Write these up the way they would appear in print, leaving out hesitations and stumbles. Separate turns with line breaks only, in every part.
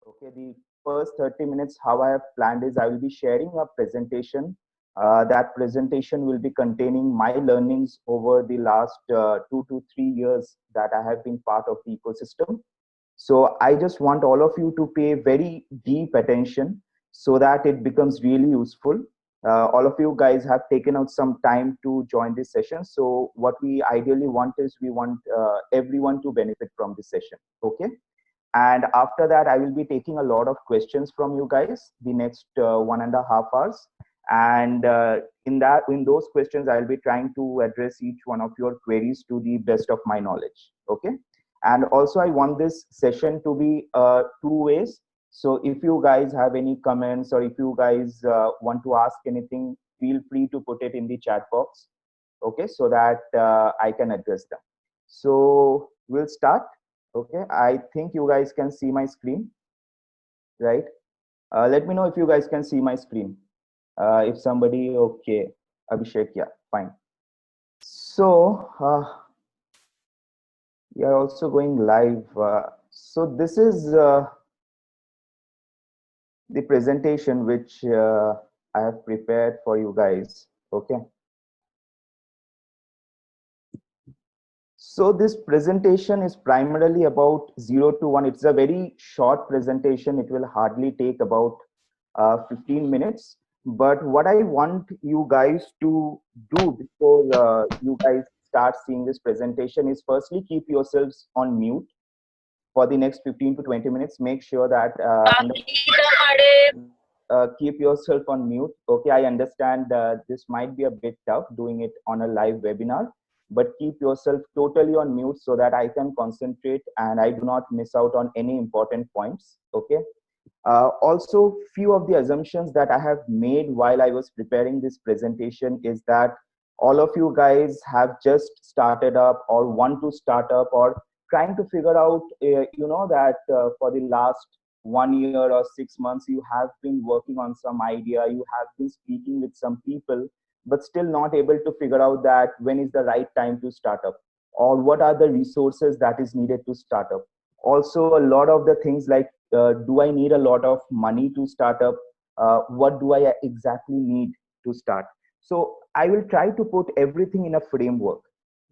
Okay, the first 30 minutes, how I have planned is I will be sharing a presentation. That presentation will be containing my learnings over the last 2 to 3 years that I have been part of the ecosystem. So I just want all of you to pay very deep attention so that it becomes really useful. All of you guys have taken out some time to join this session. So what we ideally want is we want everyone to benefit from this session. Okay. And after that, I will be taking a lot of questions from you guys the next 1.5 hours. And in those questions, I'll be trying to address each one of your queries to the best of my knowledge. Okay. And also, I want this session to be two ways. So if you guys have any comments or if you guys want to ask anything, feel free to put it in the chat box. Okay, so that I can address them. So we'll start. Okay, I think you guys can see my screen, right? Let me know if you guys can see my screen. If somebody, okay, Abhishek, yeah, fine. So we are also going live. So this is the presentation which I have prepared for you guys. Okay. So this presentation is primarily about 0 to 1. It's a very short presentation. It will hardly take about 15 minutes. But what I want you guys to do before you guys start seeing this presentation is firstly keep yourselves on mute for the next 15 to 20 minutes. Make sure that keep yourself on mute. Okay, I understand this might be a bit tough doing it on a live webinar, but keep yourself totally on mute so that I can concentrate and I do not miss out on any important points. Okay. Also, few of the assumptions that I have made while I was preparing this presentation is that all of you guys have just started up or want to start up or trying to figure out, that for the last 1 year or 6 months, you have been working on some idea, you have been speaking with some people, but still not able to figure out that when is the right time to start up or what are the resources that is needed to start up. Also, a lot of the things like do I need a lot of money to start up? What do I exactly need to start? So I will try to put everything in a framework.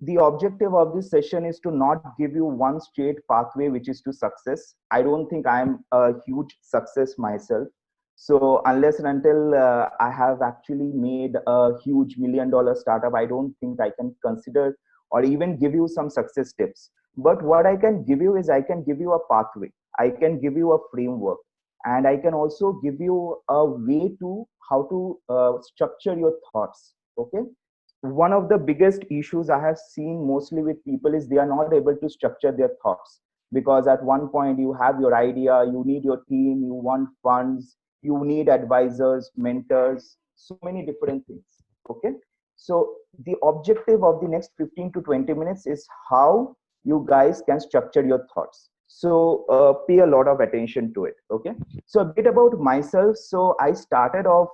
The objective of this session is to not give you one straight pathway, which is to success. I don't think I'm a huge success myself. So unless and until I have actually made a huge $1 million startup, I don't think I can consider or even give you some success tips. But what I can give you is I can give you a pathway. I can give you a framework, and I can also give you a way to how to structure your thoughts. Okay. One of the biggest issues I have seen mostly with people is they are not able to structure their thoughts because at one point you have your idea, you need your team, you want funds, you need advisors, mentors, so many different things. Okay. So the objective of the next 15 to 20 minutes is how you guys can structure your thoughts. So pay a lot of attention to it. Okay. So a bit about myself. So I started off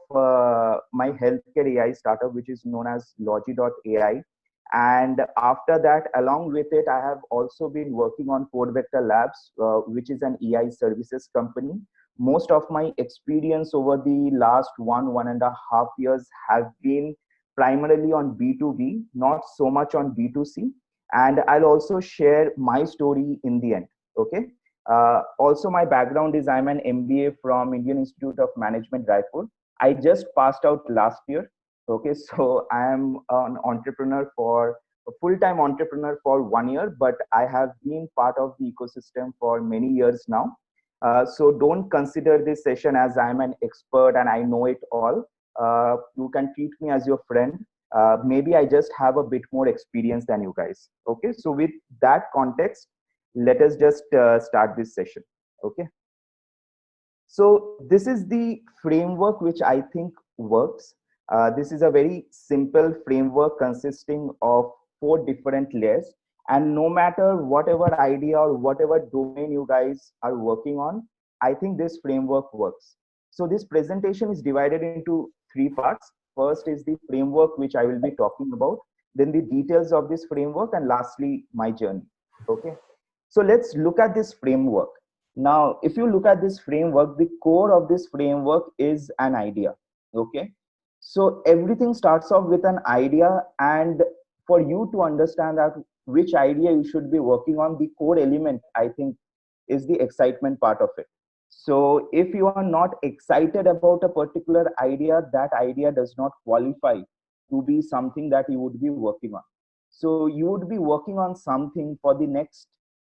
my healthcare AI startup, which is known as Logi.ai. And after that, along with it, I have also been working on Code Vector Labs, which is an AI services company. Most of my experience over the last 1.5 years have been primarily on B2B, not so much on B2C. And I'll also share my story in the end. Okay. Also, my background is I'm an MBA from Indian Institute of Management, Raipur. I just passed out last year. Okay, so I am an entrepreneur for a full-time entrepreneur for 1 year, but I have been part of the ecosystem for many years now. So don't consider this session as I'm an expert and I know it all. You can treat me as your friend. Maybe I just have a bit more experience than you guys. Okay, so with that context, let us just start this session. Okay. So this is the framework which I think works. This is a very simple framework consisting of 4 different layers. And no matter whatever idea or whatever domain you guys are working on, I think this framework works. So this presentation is divided into 3 parts. First is the framework which I will be talking about, then the details of this framework, and lastly, my journey. Okay. So let's look at this framework. Now, if you look at this framework, the core of this framework is an idea. Okay. So everything starts off with an idea, and for you to understand that which idea you should be working on, the core element, I think, is the excitement part of it. So if you are not excited about a particular idea, that idea does not qualify to be something that you would be working on. So you would be working on something for the next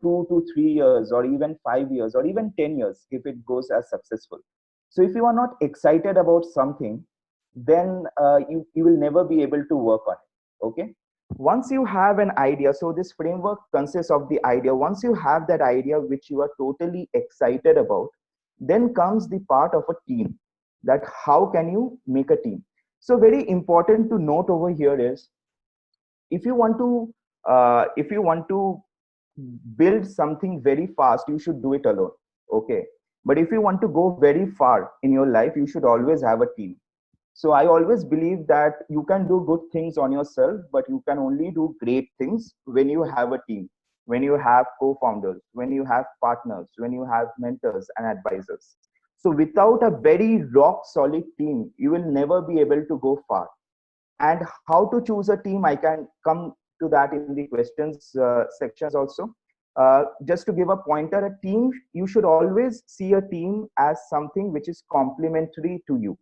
2 to 3 years, or even 5 years, or even 10 years if it goes as successful. So if you are not excited about something, then you will never be able to work on it. Okay. Once you have an idea, so this framework consists of the idea. Once you have that idea which you are totally excited about, then comes the part of a team, that how can you make a team. So very important to note over here is, if you want to build something very fast, you should do it alone. Okay. But if you want to go very far in your life, you should always have a team. So I always believe that you can do good things on yourself, but you can only do great things when you have a team, when you have co-founders, when you have partners, when you have mentors and advisors. So without a very rock solid team, you will never be able to go far. And how to choose a team, I can come to that in the questions sections also. Just to give a pointer, a team, you should always see a team as something which is complementary to you.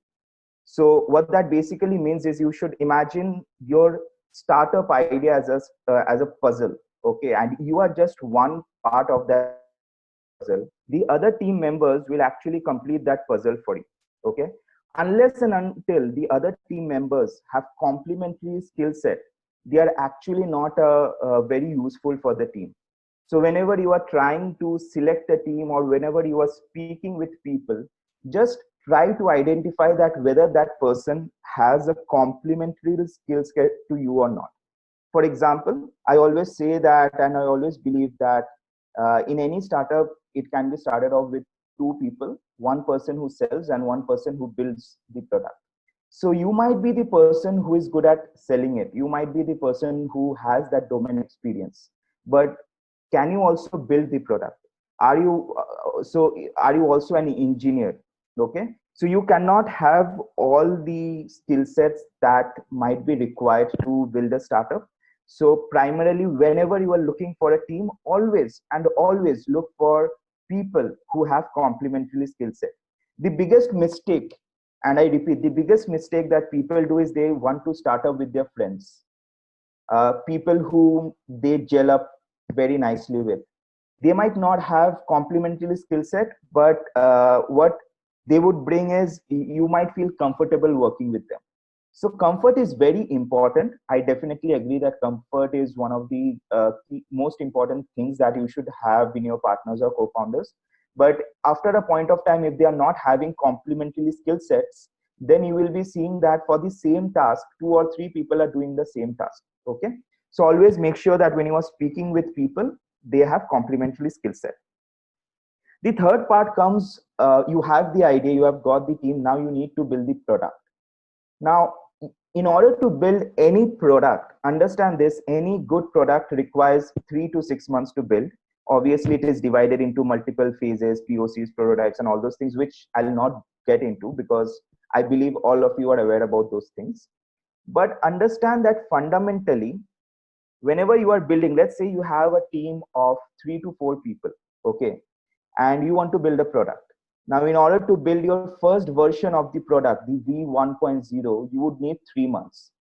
So what that basically means is, you should imagine your startup idea as a puzzle. Okay. And you are just one part of that puzzle. The other team members will actually complete that puzzle for you. Okay. Unless and until the other team members have complementary skill set, they are actually not very useful for the team. So whenever you are trying to select a team, or whenever you are speaking with people, just try to identify that whether that person has a complementary skill set to you or not. For example, I always say that, and I always believe that in any startup, it can be started off with two people, one person who sells and one person who builds the product. So you might be the person who is good at selling it. You might be the person who has that domain experience. But can you also build the product? Are you also an engineer? Okay. So you cannot have all the skill sets that might be required to build a startup. So primarily, whenever you are looking for a team, always and always look for people who have complementary skill set. The biggest mistake, and I repeat, the biggest mistake that people do is they want to start up with their friends, people whom they gel up very nicely with. They might not have complementary skill set, but what they would bring is, you might feel comfortable working with them. So comfort is very important. I definitely agree that comfort is one of the most important things that you should have in your partners or co-founders. But after a point of time, if they are not having complementary skill sets, then you will be seeing that for the same task, two or three people are doing the same task. Okay. So always make sure that when you are speaking with people, they have complementary skill set. The third part comes, you have the idea, you have got the team, now you need to build the product. Now, in order to build any product, understand this, any good product requires 3 to 6 months to build. Obviously, it is divided into multiple phases, POCs, prototypes, and all those things, which I'll not get into because I believe all of you are aware about those things. But understand that fundamentally, whenever you are building, let's say you have a team of 3 to 4 people, okay, and you want to build a product. Now, in order to build your first version of the product, the V1.0, you would need 3 months.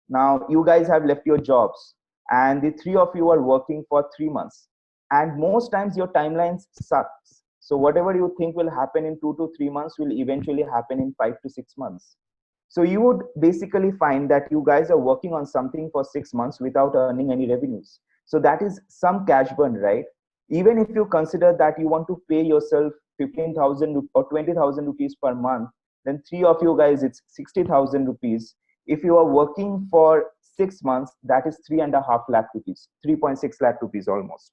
Now, you guys have left your jobs, and the three of you are working for 3 months. And most times your timelines sucks. So whatever you think will happen in 2 to 3 months will eventually happen in 5 to 6 months. So you would basically find that you guys are working on something for 6 months without earning any revenues. So that is some cash burn, right? Even if you consider that you want to pay yourself 15,000 or 20,000 rupees per month, then three of you guys, it's 60,000 rupees. If you are working for 6 months, that is 3.5 lakh rupees, 3.6 lakh rupees almost.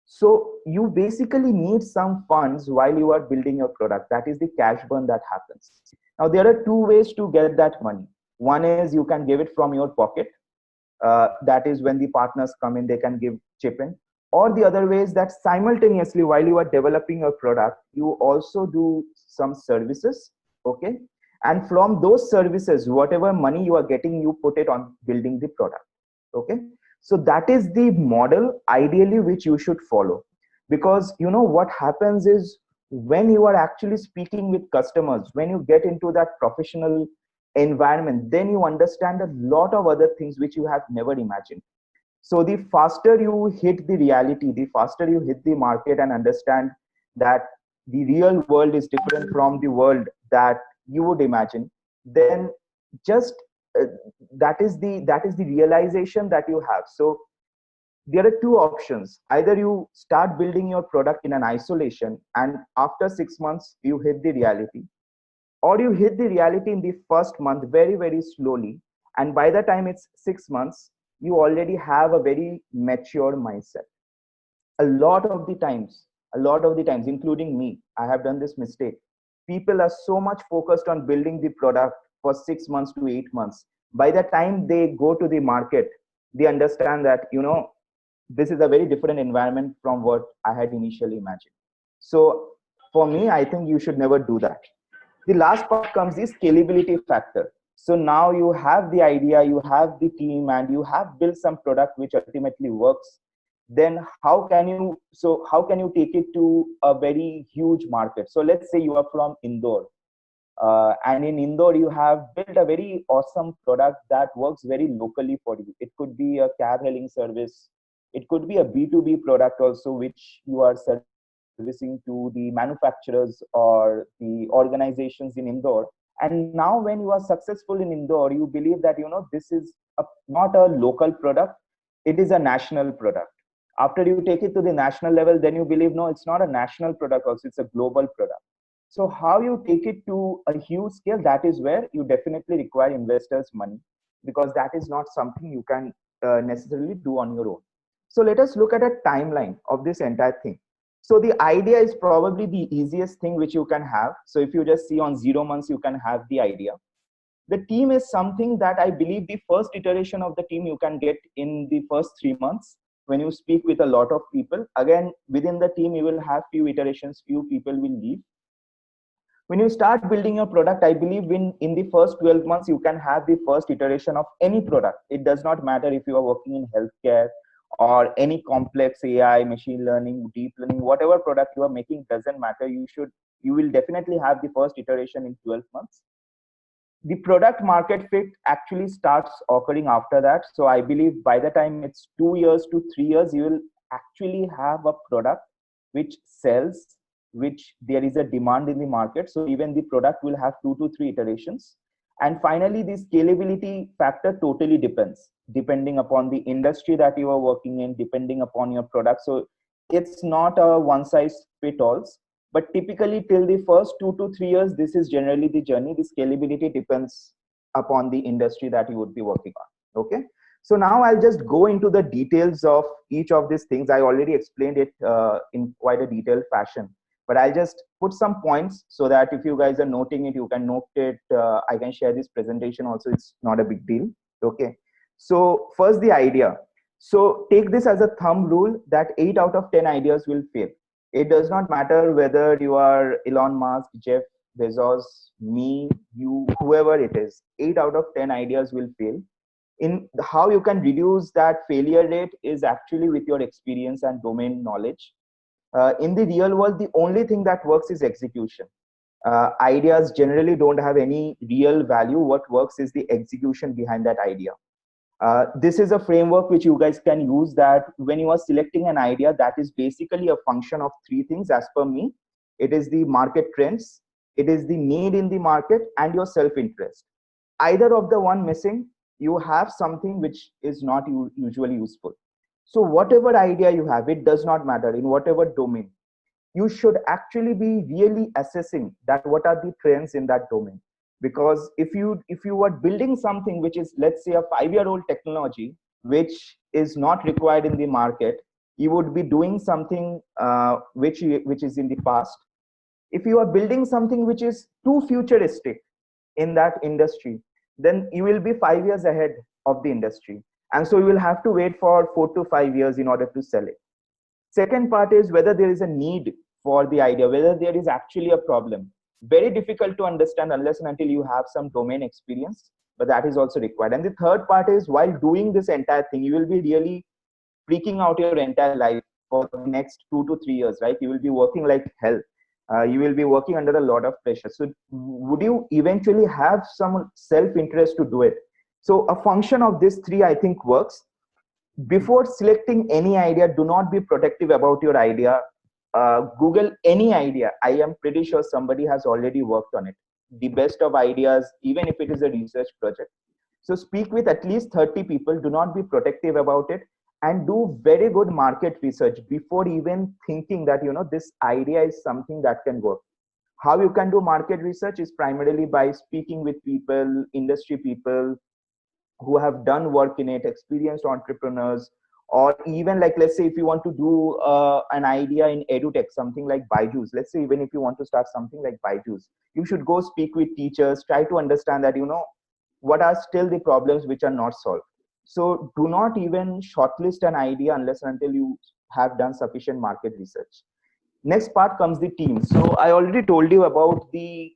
So you basically need some funds while you are building your product. That is the cash burn that happens. Now, there are two ways to get that money. One is you can give it from your pocket. That is when the partners come in, they can give chip in. Or the other way is that simultaneously, while you are developing a product, you also do some services. Okay. And from those services, whatever money you are getting, you put it on building the product. Okay. So that is the model ideally which you should follow. Because you know what happens is, when you are actually speaking with customers, when you get into that professional environment, then you understand a lot of other things which you have never imagined. So the faster you hit the reality, the faster you hit the market and understand that the real world is different from the world that you would imagine, then just uh, that is the realization that you have. So there are two options: either you start building your product in an isolation, and after 6 months you hit the reality, or you hit the reality in the first month very very slowly, and by the time it's 6 months, you already have a very mature mindset. A lot of the times, including me, I have done this mistake. People are so much focused on building the product for 6 months to 8 months. By the time they go to the market, they understand that, this is a very different environment from what I had initially imagined. So for me, I think you should never do that. The last part comes the scalability factor. So now you have the idea, you have the team, and you have built some product which ultimately works. Then how can you take it to a very huge market? So let's say you are from Indore, and in Indore you have built a very awesome product that works very locally for you. It could be a cab hailing service, it could be a B2B product also, which you are servicing to the manufacturers or the organizations in Indore. And now when you are successful in Indore, you believe that this is not a local product, it is a national product. After you take it to the national level, then you believe, no, it's not a national product also, it's a global product. So how you take it to a huge scale, that is where you definitely require investors' money, because that is not something you can necessarily do on your own. So let us look at a timeline of this entire thing. So the idea is probably the easiest thing which you can have. So if you just see on 0 months, you can have the idea. The team is something that I believe the first iteration of the team you can get in the first 3 months. When you speak with a lot of people, again, within the team, you will have few iterations, few people will leave. When you start building your product, I believe in the first 12 months, you can have the first iteration of any product. It does not matter if you are working in healthcare or any complex AI, machine learning, deep learning, whatever product you are making, doesn't matter. You will definitely have the first iteration in 12 months. The product market fit actually starts occurring after that. So I believe by the time it's 2 years to 3 years, you will actually have a product which sells, which there is a demand in the market. So even the product will have 2 to 3 iterations. And finally, the scalability factor totally depends, depending upon the industry that you are working in, depending upon your product. So it's not a one size fit all, but typically till the first 2 to 3 years, this is generally the journey. The scalability depends upon the industry that you would be working on. Okay. So now I'll just go into the details of each of these things. I already explained it in quite a detailed fashion, but I'll just put some points so that if you guys are noting it, you can note it. I can share this presentation also. It's not a big deal. Okay. So first, the idea. So take this as a thumb rule that 8 out of 10 ideas will fail. It does not matter whether you are Elon Musk, Jeff Bezos, me, you, whoever it is. 8 out of 10 ideas will fail. In how you can reduce that failure rate is actually with your experience and domain knowledge. In the real world, the only thing that works is execution. Ideas generally don't have any real value. What works is the execution behind that idea. This is a framework which you guys can use, that when you are selecting an idea, that is basically a function of three things as per me. It is the market trends, it is the need in the market, and your self-interest. Either of the one missing, you have something which is not usually useful. So whatever idea you have, it does not matter in whatever domain, you should actually be really assessing that what are the trends in that domain. Because if you are building something which is, let's say, a 5-year-old technology which is not required in the market, you would be doing something which is in the past. If you are building something which is too futuristic in that industry, then you will be 5 years ahead of the industry, and so you will have to wait for 4 to 5 years in order to sell it. Second part is whether there is a need for the idea, whether there is actually a problem. Very difficult to understand unless and until you have some domain experience, but that is also required. And the third part is while doing this entire thing, you will be really freaking out your entire life for the next 2 to 3 years, right? You will be working like hell. You will be working under a lot of pressure. So would you eventually have some self-interest to do it? So a function of this three, I think, works. Before selecting any idea, do not be protective about your idea. Google any idea. I am pretty sure somebody has already worked on it. The best of ideas, even if it is a research project. So speak with at least 30 people. Do not be protective about it, and do very good market research before even thinking that this idea is something that can work. How you can do market research is primarily by speaking with people, industry people who have done work in it, experienced entrepreneurs, or even like, let's say if you want to do an idea in edutech, something like Byju's. Let's say even if you want to start something like Byju's, you should go speak with teachers, try to understand that what are still the problems which are not solved. So do not even shortlist an idea unless and until you have done sufficient market research. Next part comes the team. So I already told you about the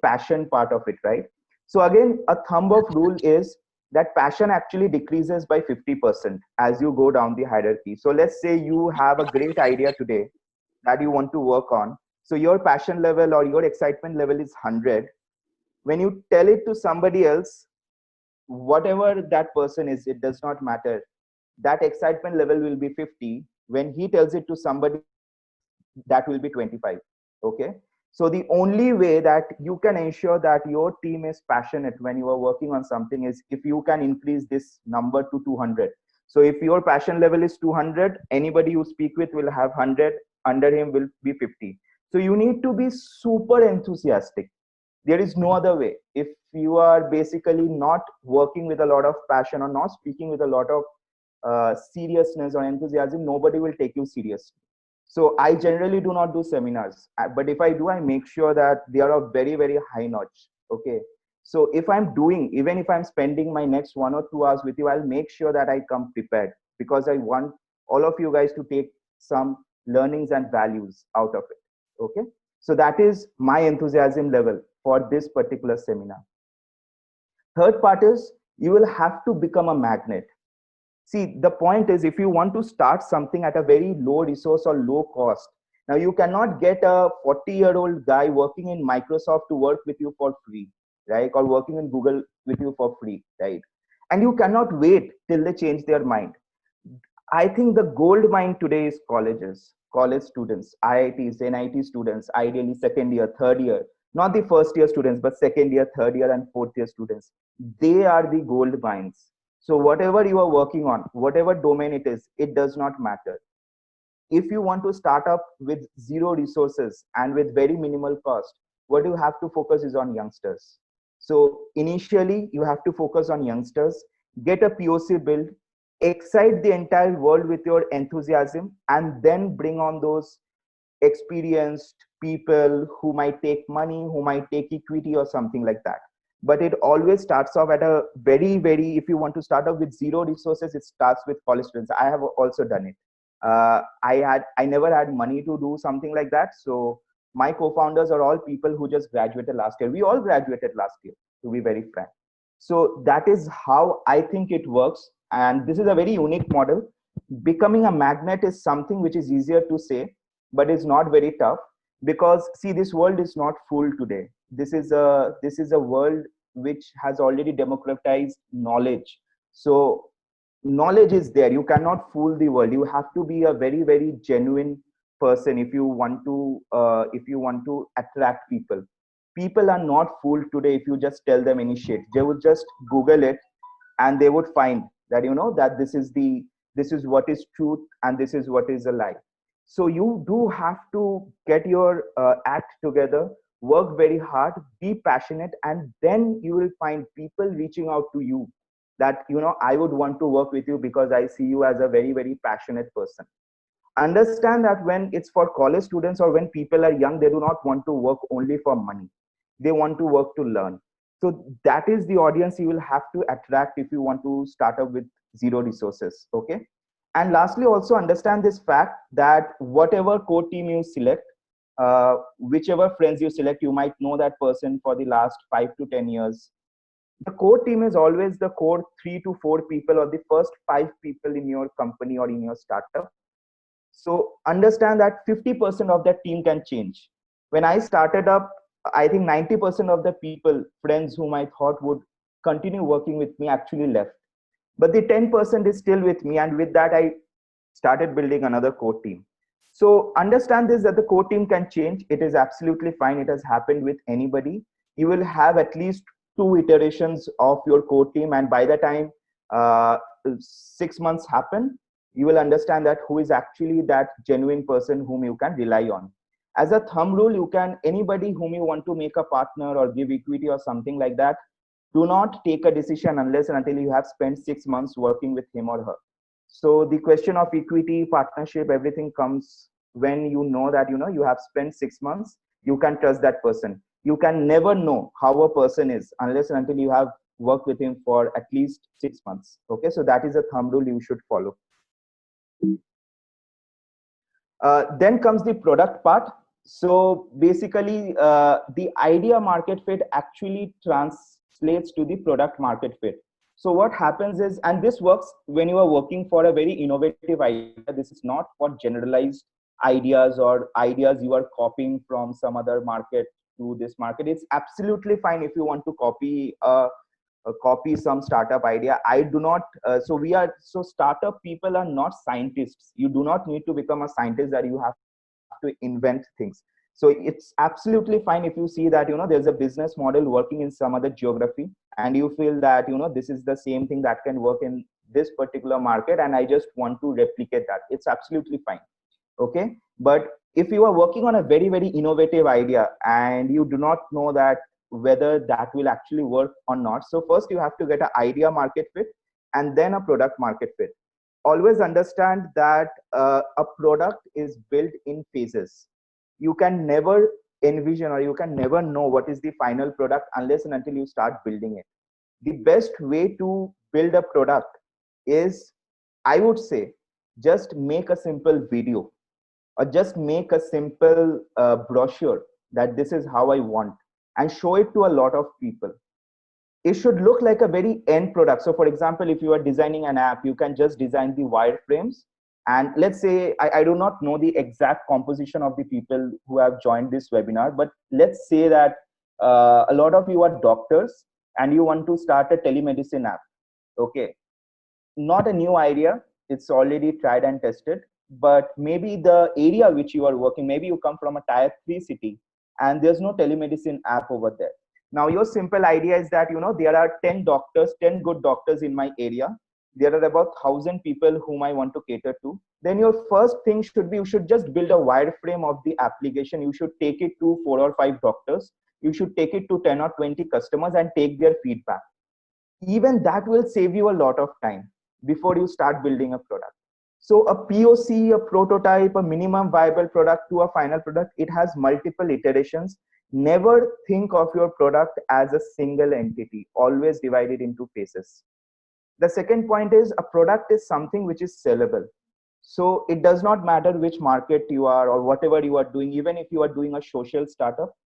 passion part of it, right? So again, a thumb of rule is that passion actually decreases by 50% as you go down the hierarchy. So let's say you have a great idea today that you want to work on. So your passion level or your excitement level is 100. When you tell it to somebody else, whatever that person is, it does not matter. That excitement level will be 50. When he tells it to somebody, that will be 25. Okay. So the only way that you can ensure that your team is passionate when you are working on something is if you can increase this number to 200. So if your passion level is 200, anybody you speak with will have 100, under him will be 50. So you need to be super enthusiastic. There is no other way. If you are basically not working with a lot of passion or not speaking with a lot of seriousness or enthusiasm, nobody will take you seriously. So I generally do not do seminars, but if I do, I make sure that they are of very, very high notch. Okay. So if I'm doing, even if I'm spending my next 1 or 2 hours with you, I'll make sure that I come prepared because I want all of you guys to take some learnings and values out of it. Okay. So that is my enthusiasm level for this particular seminar. Third part is you will have to become a magnet. See, the point is if you want to start something at a very low resource or low cost, now you cannot get a 40-year-old guy working in Microsoft to work with you for free, right? Or working in Google with you for free, right? And you cannot wait till they change their mind. I think the gold mine today is colleges, college students, IITs, NIT students, ideally second year, third year, not the first year students, but second year, third year, and fourth year students. They are the gold mines. So whatever you are working on, whatever domain it is, it does not matter. If you want to start up with zero resources and with very minimal cost, what you have to focus is on youngsters. So initially you have to focus on youngsters, get a POC build, excite the entire world with your enthusiasm, and then bring on those experienced people who might take money, who might take equity or something like that. But it always starts off at a very, very, if you want to start off with zero resources, it starts with college students. I have also done it. I never had money to do something like that. So my co-founders are all people who just graduated last year. We all graduated last year, to be very frank. So that is how I think it works. And this is a very unique model. Becoming a magnet is something which is easier to say, but it's not very tough because see, this world is not full today. This is a world which has already democratized knowledge. So knowledge is there. You cannot fool the world. You have to be a very, very genuine person if you want to attract people. People are not fooled today if you just tell them initiate. They would just Google it and they would find that that this is what is truth and this is what is a lie. So you do have to get your act together, work very hard, be passionate, and then you will find people reaching out to you that I would want to work with you because I see you as a very, very passionate person. Understand that when it's for college students or when people are young, they do not want to work only for money. They want to work to learn. So that is the audience you will have to attract if you want to start up with zero resources. Okay. And lastly, also understand this fact that whatever core team you select, whichever friends you select, you might know that person for the last 5 to 10 years. The core team is always the core 3 to 4 people or the first 5 people in your company or in your startup. So understand that 50% of that team can change. When I started up, I think 90% of the people, friends whom I thought would continue working with me actually left. But the 10% is still with me. And with that, I started building another core team. So understand this, that the core team can change. It is absolutely fine. It has happened with anybody. You will have at least 2 iterations of your core team. And by the time 6 months happen, you will understand that who is actually that genuine person whom you can rely on. As a thumb rule, you can, anybody whom you want to make a partner or give equity or something like that, do not take a decision unless and until you have spent 6 months working with him or her. So the question of equity, partnership, everything comes when you know that you have spent 6 months. You can trust that person. You can never know how a person is unless and until you have worked with him for at least 6 months. Okay, so that is a thumb rule you should follow. Then comes the product part. So basically, the idea market fit actually translates to the product market fit. So what happens is, and this works when you are working for a very innovative idea. This is not for generalized ideas or ideas you are copying from some other market to this market. It's absolutely fine if you want to copy some startup idea. I do not. So startup people are not scientists. You do not need to become a scientist that you have to invent things. So it's absolutely fine if you see that there's a business model working in some other geography, and you feel that this is the same thing that can work in this particular market, and I just want to replicate that. It's absolutely fine. Okay, but if you are working on a very very innovative idea and you do not know that whether that will actually work or not, so first you have to get an idea market fit and then a product market fit. Always understand that a product is built in phases. You can never envision or you can never know what is the final product unless and until you start building it. The best way to build a product is, I would say, just make a simple video or just make a simple brochure that this is how I want, and show it to a lot of people. It should look like a very end product. So for example, if you are designing an app, you can just design the wireframes. And let's say, I do not know the exact composition of the people who have joined this webinar, but let's say that a lot of you are doctors and you want to start a telemedicine app. Okay, not a new idea, it's already tried and tested, but maybe the area which you are working, maybe you come from a tier 3 city and there's no telemedicine app over there. Now your simple idea is that there are 10 doctors, 10 good doctors in my area. There are about 1,000 people whom I want to cater to. Then your first thing should be, you should just build a wireframe of the application. You should take it to 4 or 5 doctors. You should take it to 10 or 20 customers and take their feedback. Even that will save you a lot of time before you start building a product. So a POC, a prototype, a minimum viable product to a final product, it has multiple iterations. Never think of your product as a single entity. Always divide it into phases. The second point is, a product is something which is sellable. So it does not matter which market you are or whatever you are doing, even if you are doing a social startup.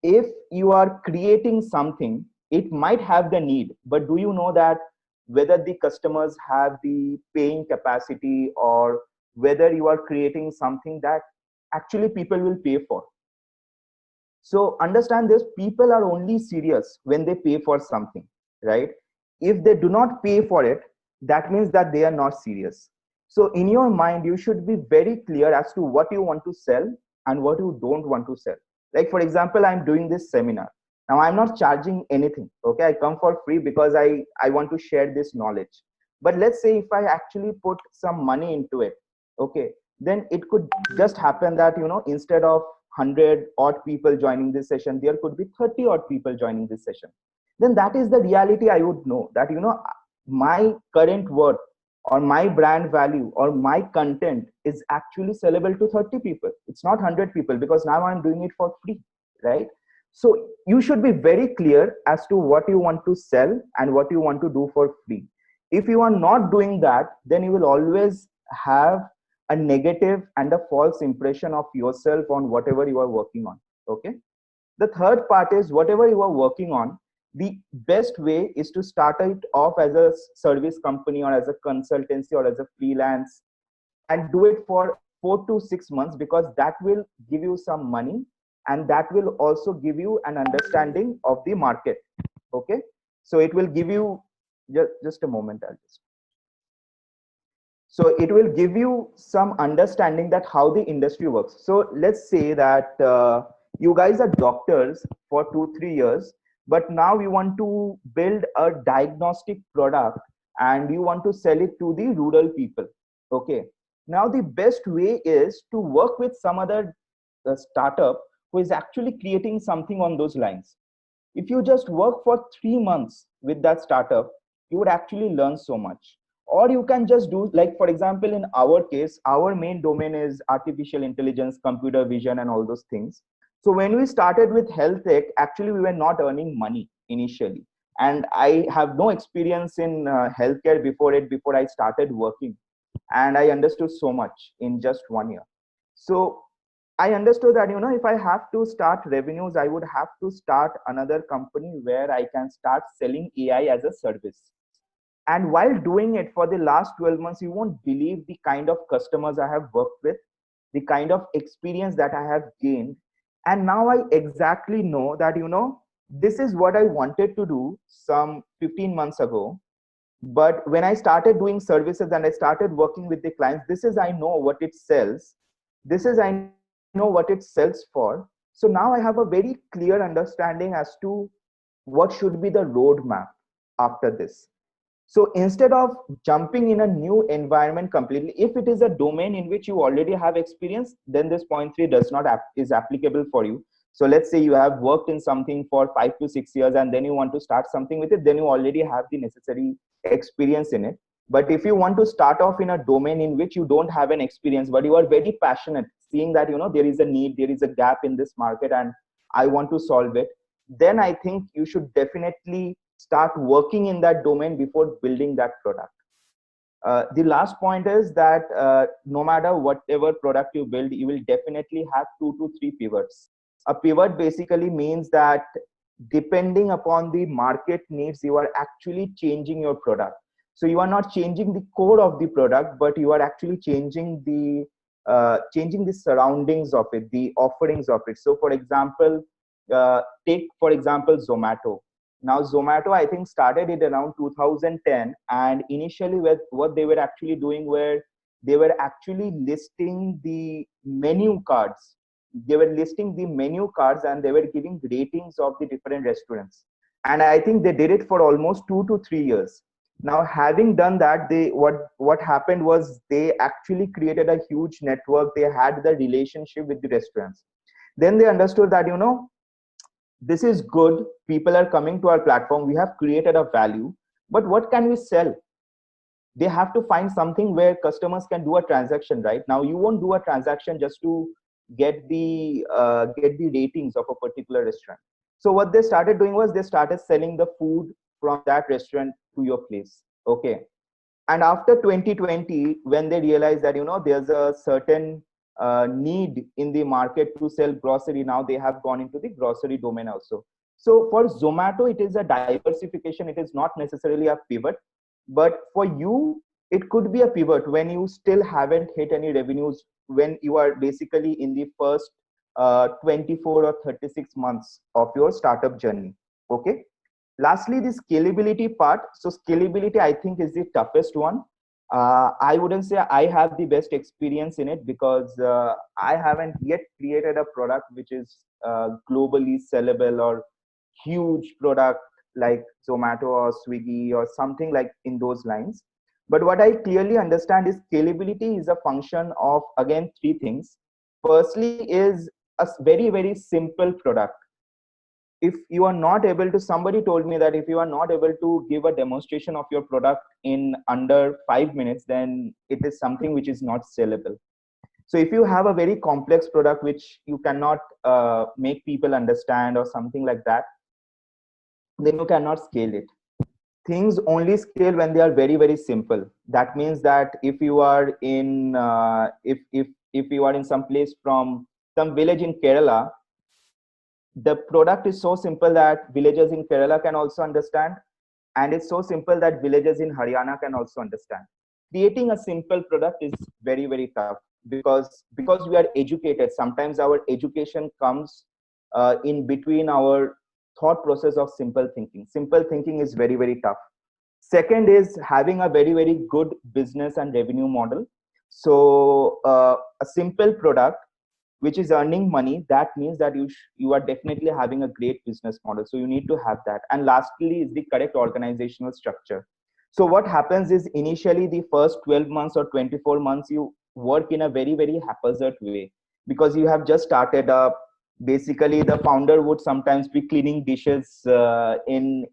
If you are creating something, it might have the need, but do you know that whether the customers have the paying capacity, or whether you are creating something that actually people will pay for? So understand this, people are only serious when they pay for something, right? If they do not pay for it, that means that they are not serious. So in your mind, you should be very clear as to what you want to sell and what you don't want to sell. Like for example, I'm doing this seminar. Now I'm not charging anything. Okay, I come for free because I want to share this knowledge. But let's say if I actually put some money into it, okay, then it could just happen that instead of 100 odd people joining this session, there could be 30 odd people joining this session. Then that is the reality. I would know that my current worth or my brand value or my content is actually sellable to 30 people. It's not 100 people, because now I'm doing it for free, right? So you should be very clear as to what you want to sell and what you want to do for free. If you are not doing that, then you will always have a negative and a false impression of yourself on whatever you are working on. Okay. The third part is whatever you are working on, the best way is to start it off as a service company or as a consultancy or as a freelance, and do it for 4 to 6 months, because that will give you some money and that will also give you an understanding of the market. Okay. So it will give you just a moment. So it will give you some understanding that how the industry works. So let's say that you guys are doctors for 2 3 years, but now you want to build a diagnostic product and you want to sell it to the rural people. Okay. Now the best way is to work with some other startup who is actually creating something on those lines. If you just work for 3 months with that startup, you would actually learn so much. Or you can just do, like for example, in our case, our main domain is artificial intelligence, computer vision, and all those things. So when we started with health tech, actually we were not earning money initially, and I have no experience in healthcare before I started working, and I understood so much in just 1 year. So I understood that, if I have to start revenues, I would have to start another company where I can start selling AI as a service. And while doing it for the last 12 months, you won't believe the kind of customers I have worked with, the kind of experience that I have gained. And now I exactly know that, this is what I wanted to do some 15 months ago. But when I started doing services and I started working with the clients, this is, I know what it sells. This is, I know what it sells for. So now I have a very clear understanding as to what should be the roadmap after this. So instead of jumping in a new environment completely, if it is a domain in which you already have experience, then this point 3 does not is applicable for you. So let's say you have worked in something for 5 to 6 years and then you want to start something with it, then you already have the necessary experience in it. But if you want to start off in a domain in which you don't have an experience, but you are very passionate, seeing that, there is a need, there is a gap in this market, and I want to solve it, then I think you should definitely start working in that domain before building that product. The last point is that no matter whatever product you build, you will definitely have 2 to 3 pivots. A pivot basically means that depending upon the market needs, you are actually changing your product. So you are not changing the core of the product, but you are actually changing the surroundings of it, the offerings of it. So for example, take for example Zomato. Now Zomato, I think, started it around 2010, and initially what they were actually doing were they were actually listing the menu cards. They were listing the menu cards and they were giving ratings of the different restaurants. And I think they did it for almost 2 to 3 years. Now, having done that, what happened was they actually created a huge network. They had the relationship with the restaurants. Then they understood that, this is good, people are coming to our platform, we have created a value, but what can we sell? They have to find something where customers can do a transaction. Right now, you won't do a transaction just to get the ratings of a particular restaurant. So what they started doing was they started selling the food from that restaurant to your place. Okay. And after 2020, when they realized that, there's a certain need in the market to sell grocery, now they have gone into the grocery domain also. So for Zomato, it is a diversification. It is not necessarily a pivot, but for you, it could be a pivot when you still haven't hit any revenues, when you are basically in the first 24 or 36 months of your startup journey. Okay. Lastly, the scalability part. So scalability, I think, is the toughest one. I wouldn't say I have the best experience in it, because I haven't yet created a product which is globally sellable or huge product like Zomato or Swiggy or something like in those lines. But what I clearly understand is scalability is a function of, again, 3 things. Firstly is a very, very simple product. If you are not able to, somebody told me that if you are not able to give a demonstration of your product in under 5 minutes, then it is something which is not sellable. So if you have a very complex product which you cannot make people understand or something like that, then you cannot scale it. things only scale when they are very, very simple. That means that if you are in if you are in some place from some village in Kerala, the product is so simple that villagers in Kerala can also understand, and it's so simple that villagers in Haryana can also understand. Creating a simple product is very, very tough, because we are educated. Sometimes our education comes in between our thought process of simple thinking. Simple thinking is very, very tough. Second is having a very, very good business and revenue model. So a simple product which is earning money, that means that you are definitely having a great business model. So you need to have that. And lastly is the correct organizational structure. So what happens is, initially the first 12 months or 24 months you work in a very, very haphazard way, because you have just started up. Basically the founder would sometimes be cleaning dishes in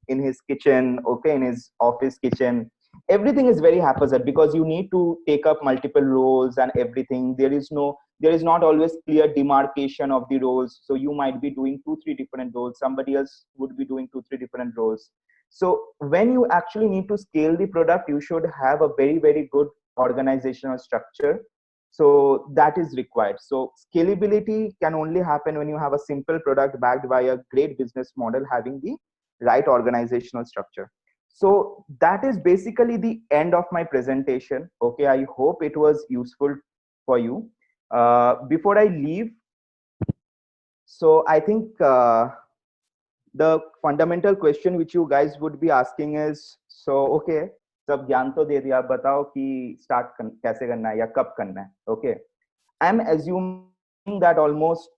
his kitchen, okay, in his office kitchen. Everything is very haphazard because you need to take up multiple roles and everything. There is not always clear demarcation of the roles. So you might be doing 2-3 different roles, somebody else would be doing 2-3 different roles. So when you actually need to scale the product, you should have a very, very good organizational structure. So that is required. So scalability can only happen when you have a simple product backed by a great business model having the right organizational structure. So that is basically the end of my presentation. Okay, I hope it was useful for you. Before I leave, so I think the fundamental question which you guys would be asking is, so okay, सब ज्ञान तो दे दिया, बताओ कि start कैसे करना है या कब करना है. Okay, I'm assuming that almost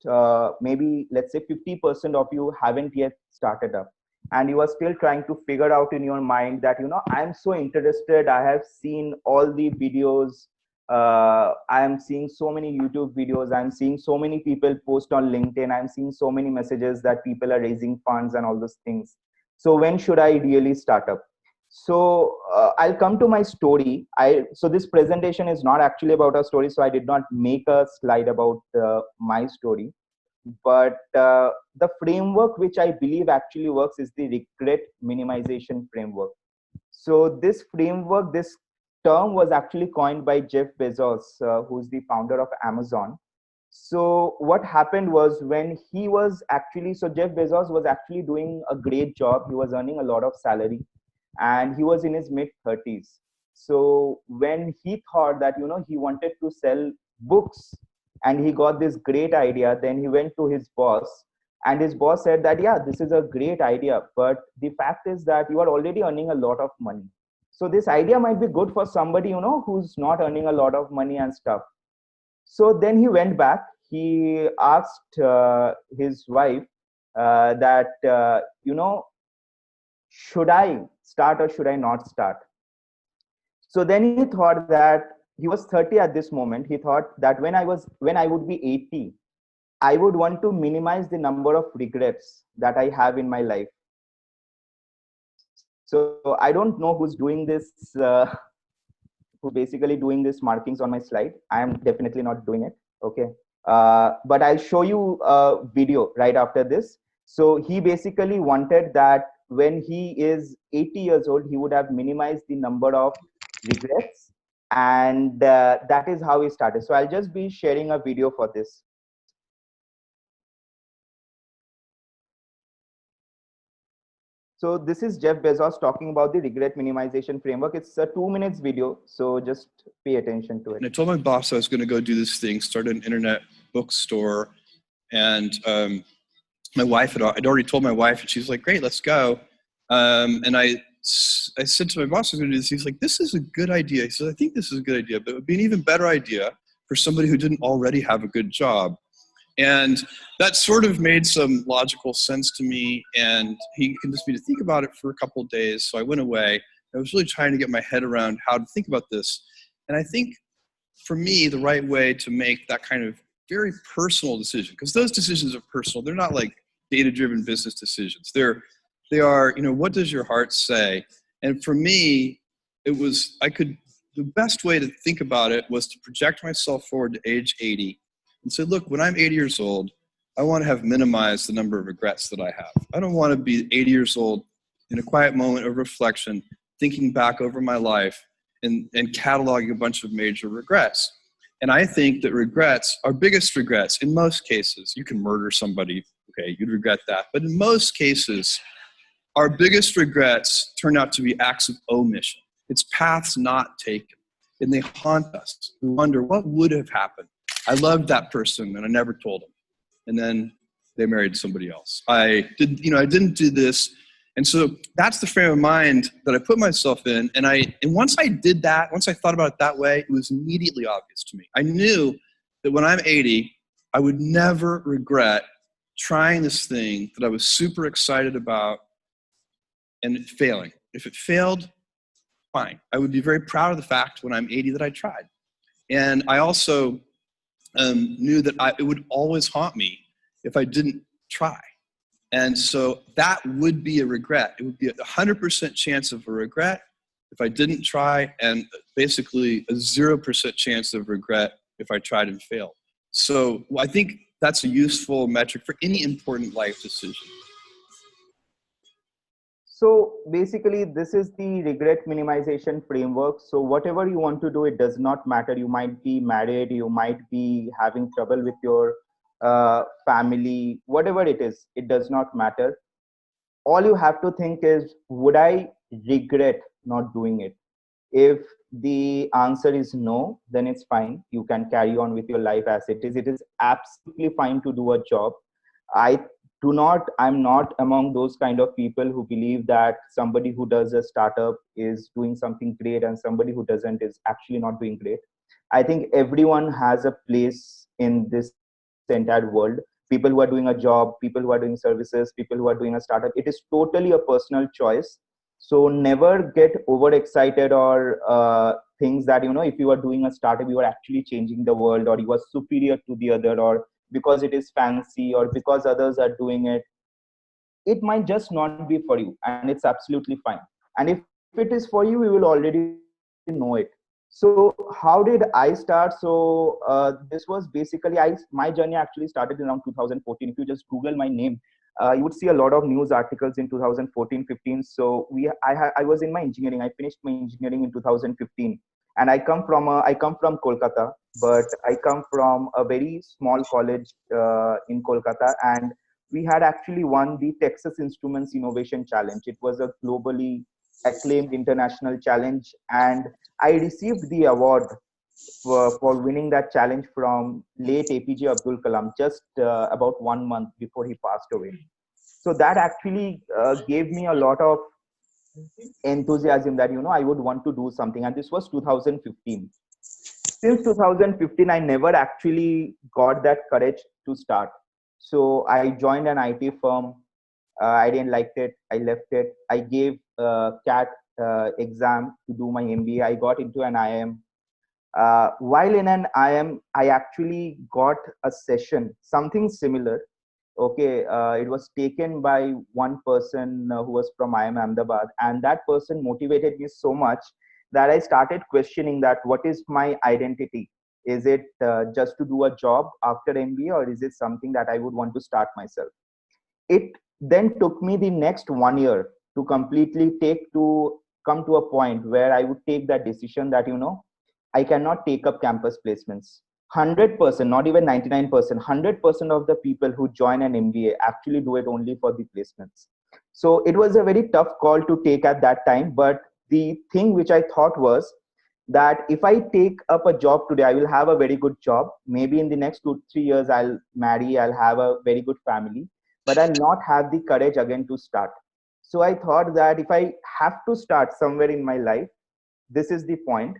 maybe let's say 50% of you haven't yet started up, and you are still trying to figure out in your mind that, you know, I'm so interested, I have seen all the videos, I am seeing so many YouTube videos, I'm seeing so many people post on LinkedIn, I'm seeing so many messages that people are raising funds and all those things. So when should I really start up? So I'll come to my story. So this presentation is not actually about a story, so I did not make a slide about my story. But the framework which I believe actually works is the regret minimization framework. So this framework, this term was actually coined by Jeff Bezos, who's the founder of Amazon. So what happened was, when he was actually, so Jeff Bezos was actually doing a great job. He was earning a lot of salary, and he was in his mid 30s. So when he thought that, you know, he wanted to sell books, and he got this great idea, then he went to his boss, and his boss said that, yeah, this is a great idea, but the fact is that you are already earning a lot of money. So this idea might be good for somebody, you know, who's not earning a lot of money and stuff. So then he went back. He asked his wife that, you know, should I start or should I not start? So then he thought that, he was 30 at this moment. He thought that when I would be 80, I would want to minimize the number of regrets that I have in my life. So I don't know who's doing this, who basically doing this markings on my slide. I am definitely not doing it. Okay. But I'll show you a video right after this. So he basically wanted that when he is 80 years old, he would have minimized the number of regrets. And that is how he started. So I'll just be sharing a video for this. So this is Jeff Bezos talking about the regret minimization framework. It's a 2 minutes video, so just pay attention to it.
And I told my boss I was going to go do this thing, start an internet bookstore. And my wife I'd already told my wife, and she's like, great, let's go. And I said to my boss, I was going to do this. He's like, this is a good idea. He said, I think this is a good idea, but it would be an even better idea for somebody who didn't already have a good job. And that sort of made some logical sense to me. And he convinced me to think about it for a couple of days. So I went away. I was really trying to get my head around how to think about this. And I think for me, the right way to make that kind of very personal decision, because those decisions are personal, they're not like data-driven business decisions. They are, you know, what does your heart say? And for me, the best way to think about it was to project myself forward to age 80 and say, look, when I'm 80 years old, I want to have minimized the number of regrets that I have. I don't want to be 80 years old in a quiet moment of reflection, thinking back over my life and cataloging a bunch of major regrets. And I think that regrets, our biggest regrets, in most cases, you can murder somebody, okay, you'd regret that. But in most cases, our biggest regrets turn out to be acts of omission. It's paths not taken. And they haunt us. We wonder, what would have happened? I loved that person and I never told him. And then they married somebody else. I didn't do this. And so that's the frame of mind that I put myself in. And once I did that, once I thought about it that way, it was immediately obvious to me. I knew that when I'm 80, I would never regret trying this thing that I was super excited about and it failing. If it failed, fine. I would be very proud of the fact when I'm 80 that I tried. And I also knew that it would always haunt me if I didn't try. And so that would be a regret. It would be a 100% chance of a regret if I didn't try, and basically a 0% chance of regret if I tried and failed. So I think that's a useful metric for any important life decision.
So basically, this is the regret minimization framework. So whatever you want to do, it does not matter. You might be married, you might be having trouble with your family, whatever it is, it does not matter. All you have to think is, would I regret not doing it? If the answer is no, then it's fine. You can carry on with your life as it is. It is absolutely fine to do a job. I'm not among those kind of people who believe that somebody who does a startup is doing something great and somebody who doesn't is actually not doing great. I think everyone has a place in this entire world. People who are doing a job, people who are doing services, people who are doing a startup. It is totally a personal choice. So never get overexcited or things that, if you are doing a startup, you are actually changing the world, or you are superior to the other, or because it is fancy, or because others are doing it. It might just not be for you, and it's absolutely fine. And if it is for you, you will already know it. So how did I start? So this was basically, my journey actually started around 2014. If you just Google my name, you would see a lot of news articles in 2014-15. So I was in my engineering. I finished my engineering in 2015, and I come from Kolkata, but I come from a very small college in Kolkata, and we had actually won the Texas Instruments Innovation Challenge. It was a globally acclaimed international challenge, and I received the award for winning that challenge from late APJ Abdul Kalam, just about 1 month before he passed away. So that actually gave me a lot of enthusiasm that, I would want to do something. And this was 2015. Since 2015, I never actually got that courage to start. So I joined an IT firm. I didn't like it. I left it. I gave CAT exam to do my MBA. I got into an IIM. While in an IIM, I actually got a session, something similar. Okay, it was taken by one person who was from IIM Ahmedabad, and that person motivated me so much that I started questioning that what is my identity? Is it just to do a job after MBA, or is it something that I would want to start myself? It then took me the next 1 year to completely come to a point where I would take that decision that, I cannot take up campus placements. 100%, not even 99%, 100% of the people who join an MBA actually do it only for the placements. So it was a very tough call to take at that time. But the thing which I thought was that if I take up a job today, I will have a very good job. Maybe in the next 2-3 years, I'll marry, I'll have a very good family, but I'll not have the courage again to start. So I thought that if I have to start somewhere in my life, this is the point.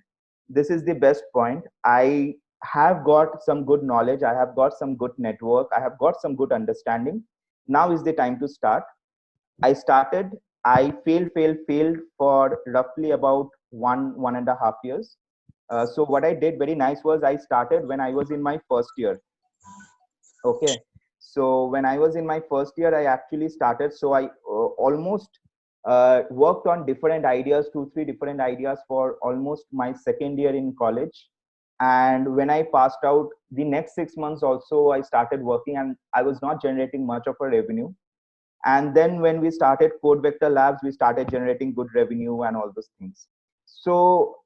This is the best point. I have got some good knowledge. I have got some good network. I have got some good understanding. Now is the time to start. I started. I failed for roughly about 1.5 years. So what I did very nice was I started when I was in my first year. Okay. So when I was in my first year, I actually started. So I almost worked on different ideas, 2-3 different ideas for almost my second year in college. And when I passed out, the next 6 months also, I started working, and I was not generating much of a revenue. And then when we started Code Vector Labs, we started generating good revenue and all those things. So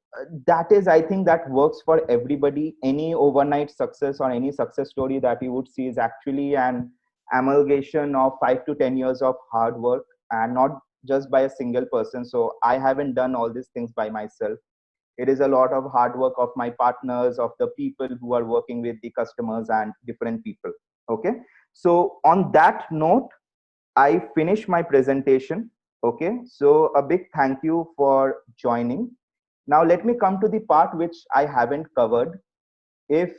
that is, I think that works for everybody. Any overnight success or any success story that you would see is actually an amalgamation of 5 to 10 years of hard work, and not just by a single person. So I haven't done all these things by myself. It is a lot of hard work of my partners, of the people who are working with the customers and different people. Okay. So on that note, I finish my presentation. Okay. So a big thank you for joining. Now let me come to the part which I haven't covered. If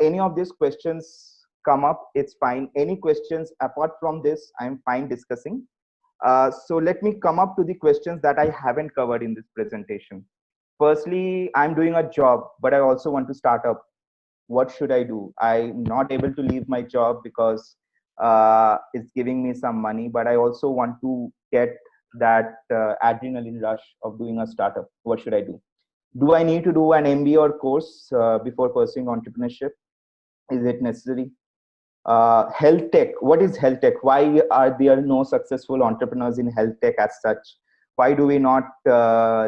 any of these questions come up, it's fine. Any questions apart from this, I'm fine discussing. So let me come up to the questions that I haven't covered in this presentation. Firstly, I'm doing a job, but I also want to start up. What should I do? I'm not able to leave my job because it's giving me some money, but I also want to get that adrenaline rush of doing a startup. What should I do? Do I need to do an MBA or course before pursuing entrepreneurship? Is it necessary? Health tech. What is health tech? Why are there no successful entrepreneurs in health tech as such? Why do we not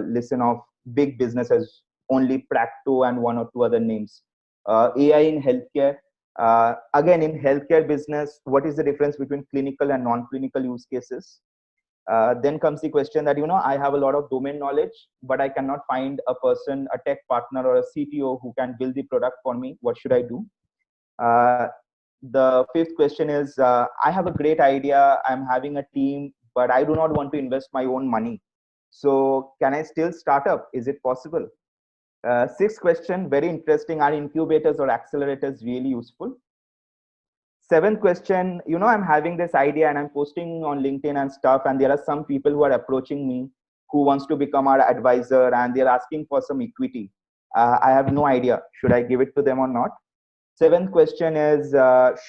listen of big businesses, only Practo and one or two other names? AI in healthcare. Again, in healthcare business, what is the difference between clinical and non-clinical use cases? Then comes the question that, I have a lot of domain knowledge, but I cannot find a person, a tech partner or a CTO who can build the product for me. What should I do? The fifth question is, I have a great idea. I'm having a team, but I do not want to invest my own money. So can I still start up? Is it possible? Sixth question, very interesting. Are incubators or accelerators really useful? Seventh question, I'm having this idea and I'm posting on LinkedIn and stuff, and there are some people who are approaching me who wants to become our advisor, and they're asking for some equity. I have no idea. Should I give it to them or not? Seventh question is,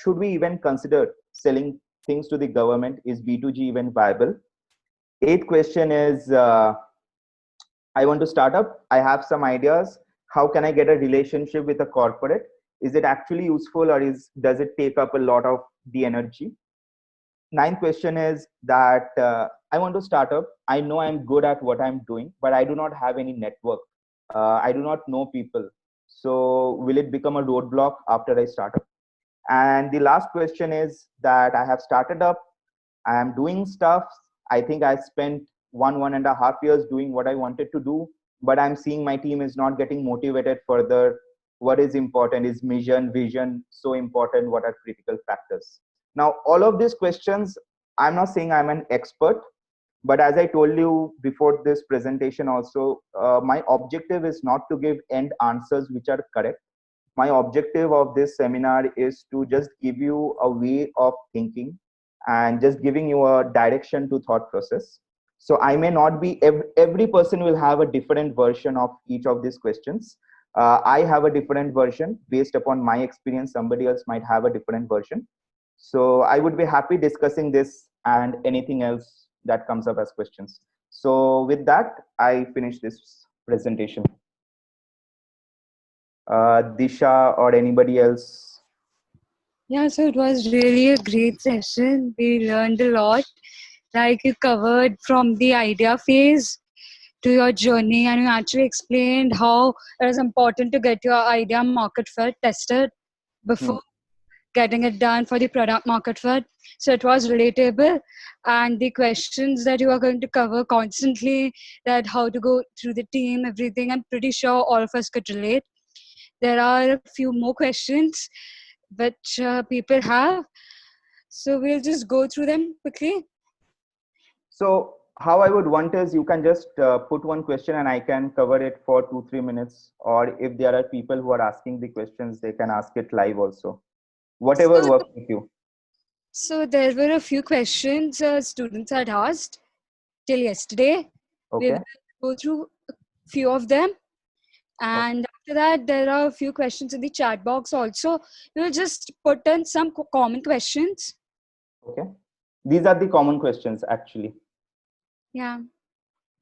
should we even consider selling things to the government? Is B2G even viable? Eighth question is, I want to start up. I have some ideas. How can I get a relationship with a corporate? Is it actually useful, or does it take up a lot of the energy? Ninth question is that I want to start up. I know I'm good at what I'm doing, but I do not have any network. I do not know people. So will it become a roadblock after I start up? And the last question is that I have started up. I am doing stuff. I think I spent 1.5 years doing what I wanted to do, but I'm seeing my team is not getting motivated further. What is important is mission, vision, so important. What are critical factors? Now, all of these questions, I'm not saying I'm an expert, but as I told you before this presentation also, my objective is not to give end answers which are correct. My objective of this seminar is to just give you a way of thinking and just giving you a direction to thought process. So I may not be, every person will have a different version of each of these questions. I have a different version based upon my experience. Somebody else might have a different version. So I would be happy discussing this and anything else that comes up as questions. So with that, I finish this presentation. Disha or anybody else?
Yeah, so it was really a great session. We learned a lot. Like you covered from the idea phase to your journey, and you actually explained how it is important to get your idea market fit tested before getting it done for the product market fit. So it was relatable, and the questions that you are going to cover constantly, that how to go through the team, everything, I'm pretty sure all of us could relate. There are a few more questions which people have, so we'll just go through them quickly.
So how I would want is, you can just put one question and I can cover it for 2-3 minutes. Or if there are people who are asking the questions, they can ask it live also. Whatever
So,
works with you.
so there were a few questions students had asked till yesterday. We
Okay.
will go through a few of them. And after that, there are a few questions in the chat box also. We'll just put in some common questions.
Okay. These are the common questions actually.
Yeah.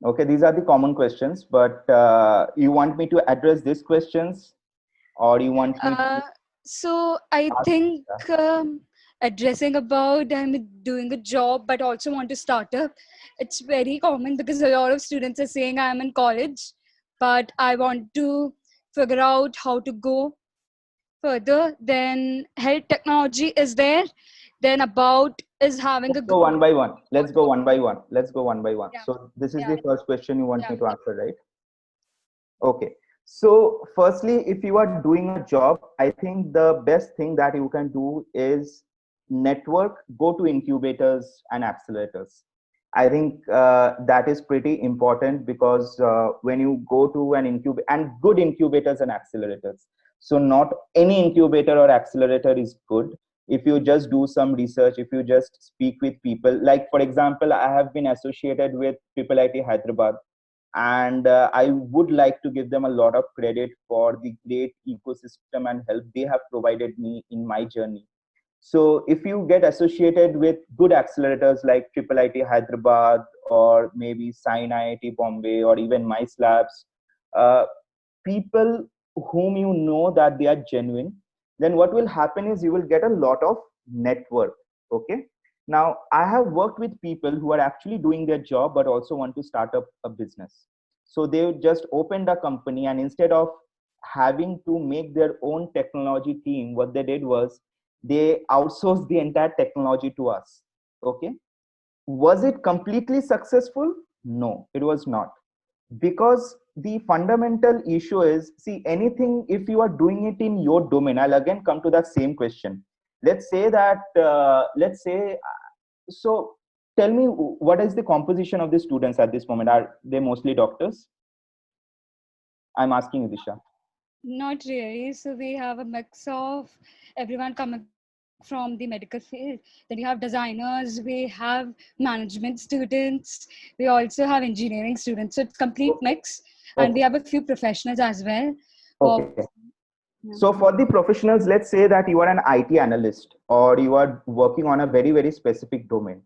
Okay, these are the common questions, but you want me to address these questions, or you want me to
So I
ask?
think addressing about I'm doing a job but also want to start up. It's very common because a lot of students are saying I'm in college, but I want to figure out how to go further. Then health technology is there. Then about is having
Let's
a
go
good
one by one. Let's go one by one. Let's go one by one.
yeah
So this is
yeah
the first question you want
yeah
me to answer, right? Okay. So firstly, if you are doing a job, I think the best thing that you can do is network, go to incubators and accelerators. I think that is pretty important because when you go to an incubator and good incubators and accelerators, so not any incubator or accelerator is good. If you just do some research, if you just speak with people, like for example, I have been associated with Triple IT Hyderabad, and I would like to give them a lot of credit for the great ecosystem and help they have provided me in my journey. So if you get associated with good accelerators like Triple IT Hyderabad or maybe Sign IIT Bombay or even MICE Labs, uh, people whom you know that they are genuine, then what will happen is you will get a lot of network. Okay. Now I have worked with people who are actually doing their job but also want to start up a business. So they just opened a company, and instead of having to make their own technology team, what they did was they outsourced the entire technology to us. Okay. Was it completely successful? No, it was not, because the fundamental issue is, see, anything, if you are doing it in your domain, I'll again come to that same question. Let's say that let's say so tell me, what is the composition of the students at this moment? Are they mostly doctors? I'm asking you, Disha.
not really. So we have a mix of everyone coming from the medical field. Then you have designers, we have management students, we also have engineering students. So it's complete
Okay.
mix. And we
Okay.
have a few professionals as well. Who
Okay. So for the professionals, let's say that you are an IT analyst or you are working on a very, very specific domain,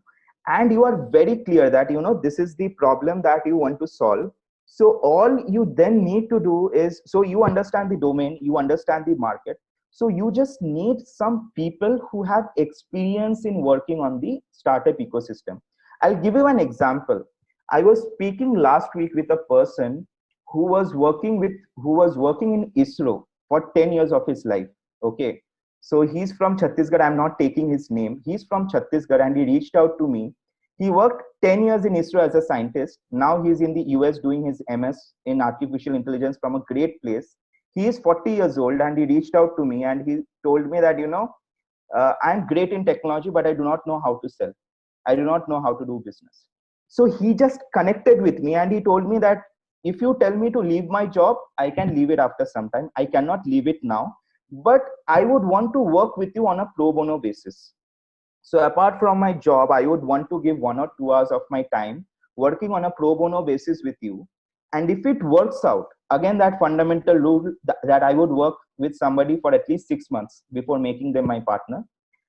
and you are very clear that, this is the problem that you want to solve. So all you then need to do is, so you understand the domain, you understand the market. So you just need some people who have experience in working on the startup ecosystem. I'll give you an example. I was speaking last week with a person who was working in ISRO for 10 years of his life. Okay. So he's from Chhattisgarh. I'm not taking his name. He's from Chhattisgarh, and he reached out to me. He worked 10 years in ISRO as a scientist. Now he's in the US doing his MS in artificial intelligence from a great place. He is 40 years old, and he reached out to me and he told me that, I'm great in technology, but I do not know how to sell. I do not know how to do business. So he just connected with me and he told me that if you tell me to leave my job, I can leave it after some time. I cannot leave it now, but I would want to work with you on a pro bono basis. So apart from my job, I would want to give 1 or 2 hours of my time working on a pro bono basis with you. And if it works out, again, that fundamental rule that I would work with somebody for at least 6 months before making them my partner.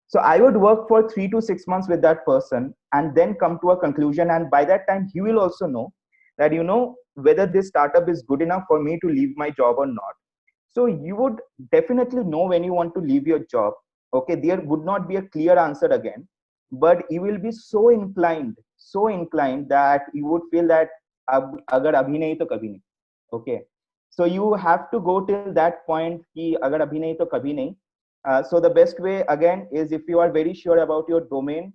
So I would work for 3 to 6 months with that person and then come to a conclusion. And by that time, he will also know that, whether this startup is good enough for me to leave my job or not. So you would definitely know when you want to leave your job. Okay, there would not be a clear answer again, but you will be so inclined that you would feel that agar abhi nahi to kabhi nahi. Okay, so you have to go till that point ki agar abhi nahi to kabhi nahi. So the best way again is, if you are very sure about your domain,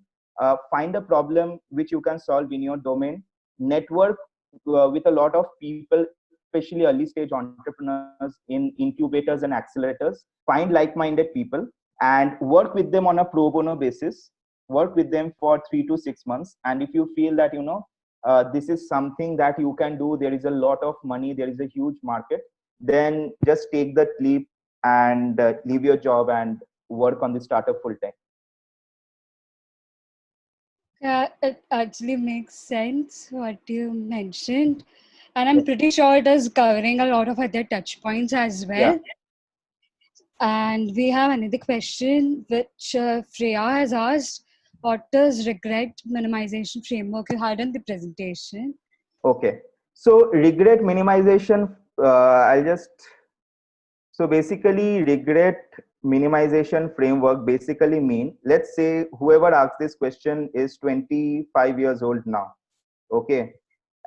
find a problem which you can solve in your domain, network with a lot of people, especially early stage entrepreneurs in incubators and accelerators. Find like-minded people and work with them on a pro bono basis. Work with them for 3 to 6 months, and if you feel that, this is something that you can do, there is a lot of money, there is a huge market, then just take that leap and leave your job and work on the startup full time.
Yeah, it actually makes sense what you mentioned. And
Yeah.
I'm pretty sure it is covering a lot of other touch points as
Yeah.
well. And we have another question which Freya has asked. What is regret minimization framework you had in the presentation?
Okay. So regret minimization, I'll just, so basically regret minimization framework basically mean, let's say whoever asked this question is 25 years old now. Okay.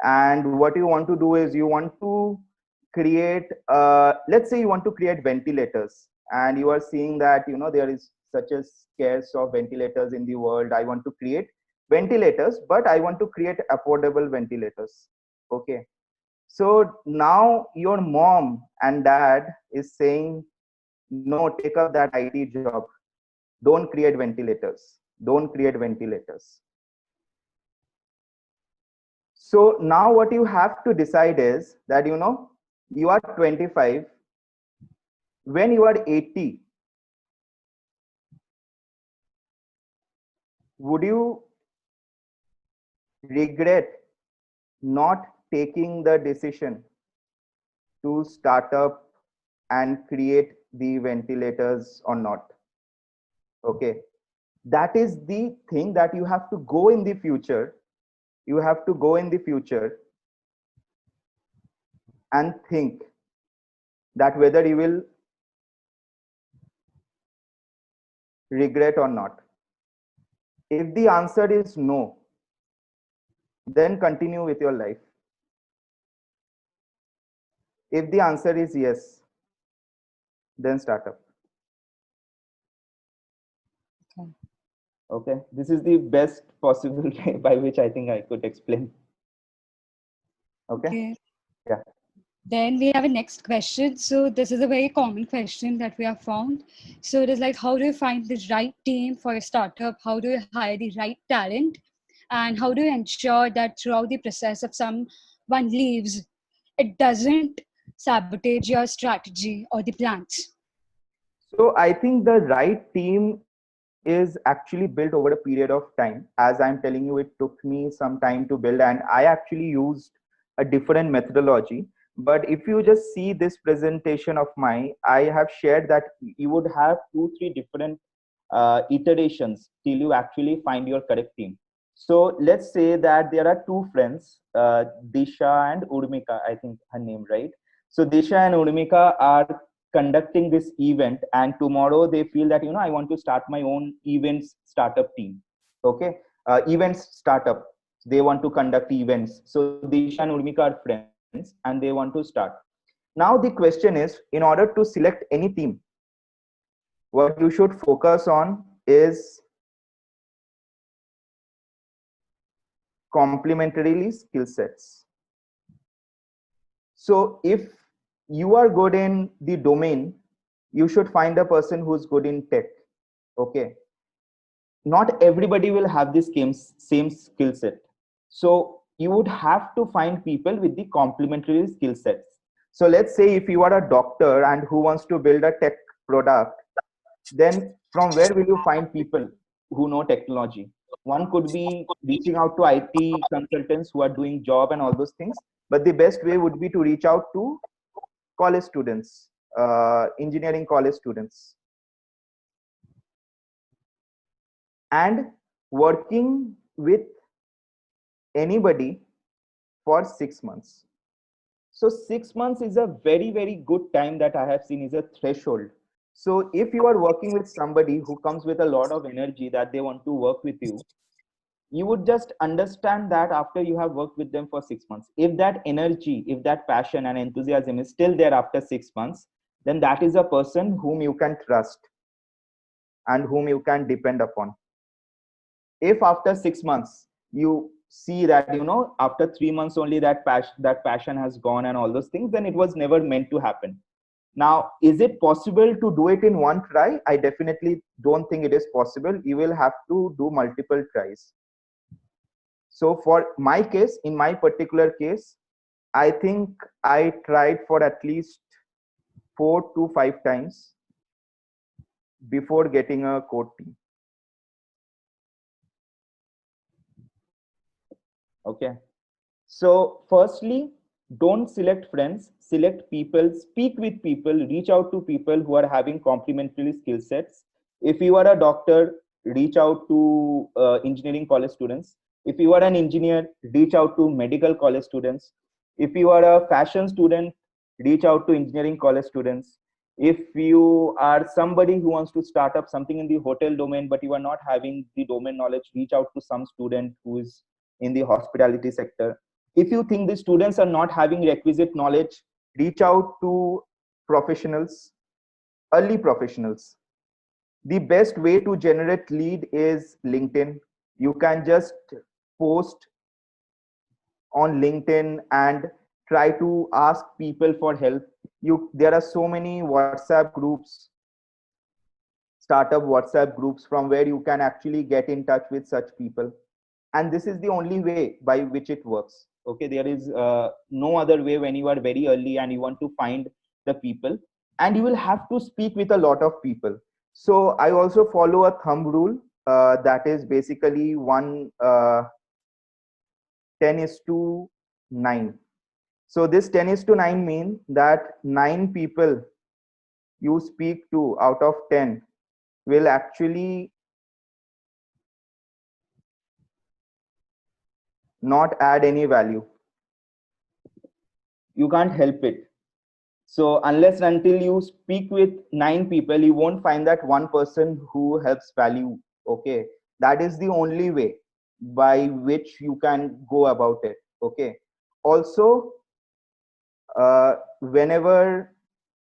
And what you want to do is you want to create, let's say you want to create ventilators, and you are seeing that, there is such a scarce of ventilators in the world. I want to create ventilators, but I want to create affordable ventilators. Okay. So now your mom and dad is saying, no, take up that IT job. Don't create ventilators. Don't create ventilators. So now what you have to decide is that, you are 25. When you are 80, would you regret not taking the decision to start up and create the ventilators or not? Okay. That is the thing that you have to go in the future. You have to go in the future and think that whether you will regret or not. If the answer is no, then continue with your life. If the answer is yes, then start up. Okay, this is the best possible way by which I think I could explain. Okay. Yeah.
Then we have a next question. So this is a very common question that we have found. So it is like, how do you find the right team for a startup? How do you hire the right talent? And how do you ensure that throughout the process, if someone leaves, it doesn't sabotage your strategy or the plans?
So I think the right team is actually built over a period of time. As I'm telling you, it took me some time to build, and I actually used a different methodology. But if you just see this presentation of mine, I have shared that you would have 2-3 different iterations till you actually find your correct team. So let's say that there are two friends, Disha and Urmika, I think her name, right? So Disha and Urmika are conducting this event, and tomorrow they feel that, I want to start my own events startup team. Okay. Events startup, they want to conduct events. So Disha and Urmika are friends and they want to start. Now the question is, in order to select any team, what you should focus on is complementarily skill sets. So if you are good in the domain, you should find a person who's good in tech. Okay. Not everybody will have this same skill set. So you would have to find people with the complementary skill sets. So let's say if you are a doctor and who wants to build a tech product, then from where will you find people who know technology? One could be reaching out to IT consultants who are doing job and all those things. But the best way would be to reach out to college students, engineering college students. And working with anybody for 6 months. So 6 months is a very, very good time that I have seen is a threshold. So if you are working with somebody who comes with a lot of energy that they want to work with you, you would just understand that after you have worked with them for 6 months. If that energy, if that passion and enthusiasm is still there after 6 months, then that is a person whom you can trust and whom you can depend upon. If after 6 months you see that, after 3 months only that passion has gone and all those things, then it was never meant to happen. Now, is it possible to do it in one try? I definitely don't think it is possible. You will have to do multiple tries. So for my case, in my particular case, I think I tried for at least 4 to 5 times before getting a core team. Okay. So firstly, don't select friends, select people, speak with people, reach out to people who are having complementary skill sets. If you are a doctor, reach out to engineering college students. If you are an engineer, reach out to medical college students. If you are a fashion student, reach out to engineering college students. If you are somebody who wants to start up something in the hotel domain, but you are not having the domain knowledge, reach out to some student who is in the hospitality sector. If you think the students are not having requisite knowledge, reach out to professionals, early professionals. The best way to generate lead is LinkedIn. You can just post on LinkedIn and try to ask people for help. There are so many WhatsApp groups, startup WhatsApp groups, from where you can actually get in touch with such people. And this is the only way by which it works. Okay, there is no other way when you are very early and you want to find the people, and you will have to speak with a lot of people. So I also follow a thumb rule, that is basically 10 is to 9. So this 10 is to 9 means that 9 people you speak to out of 10 will actually not add any value. You can't help it. So unless until you speak with 9 people, you won't find that one person who helps value. Okay, that is the only way by which you can go about it. Okay. Also, whenever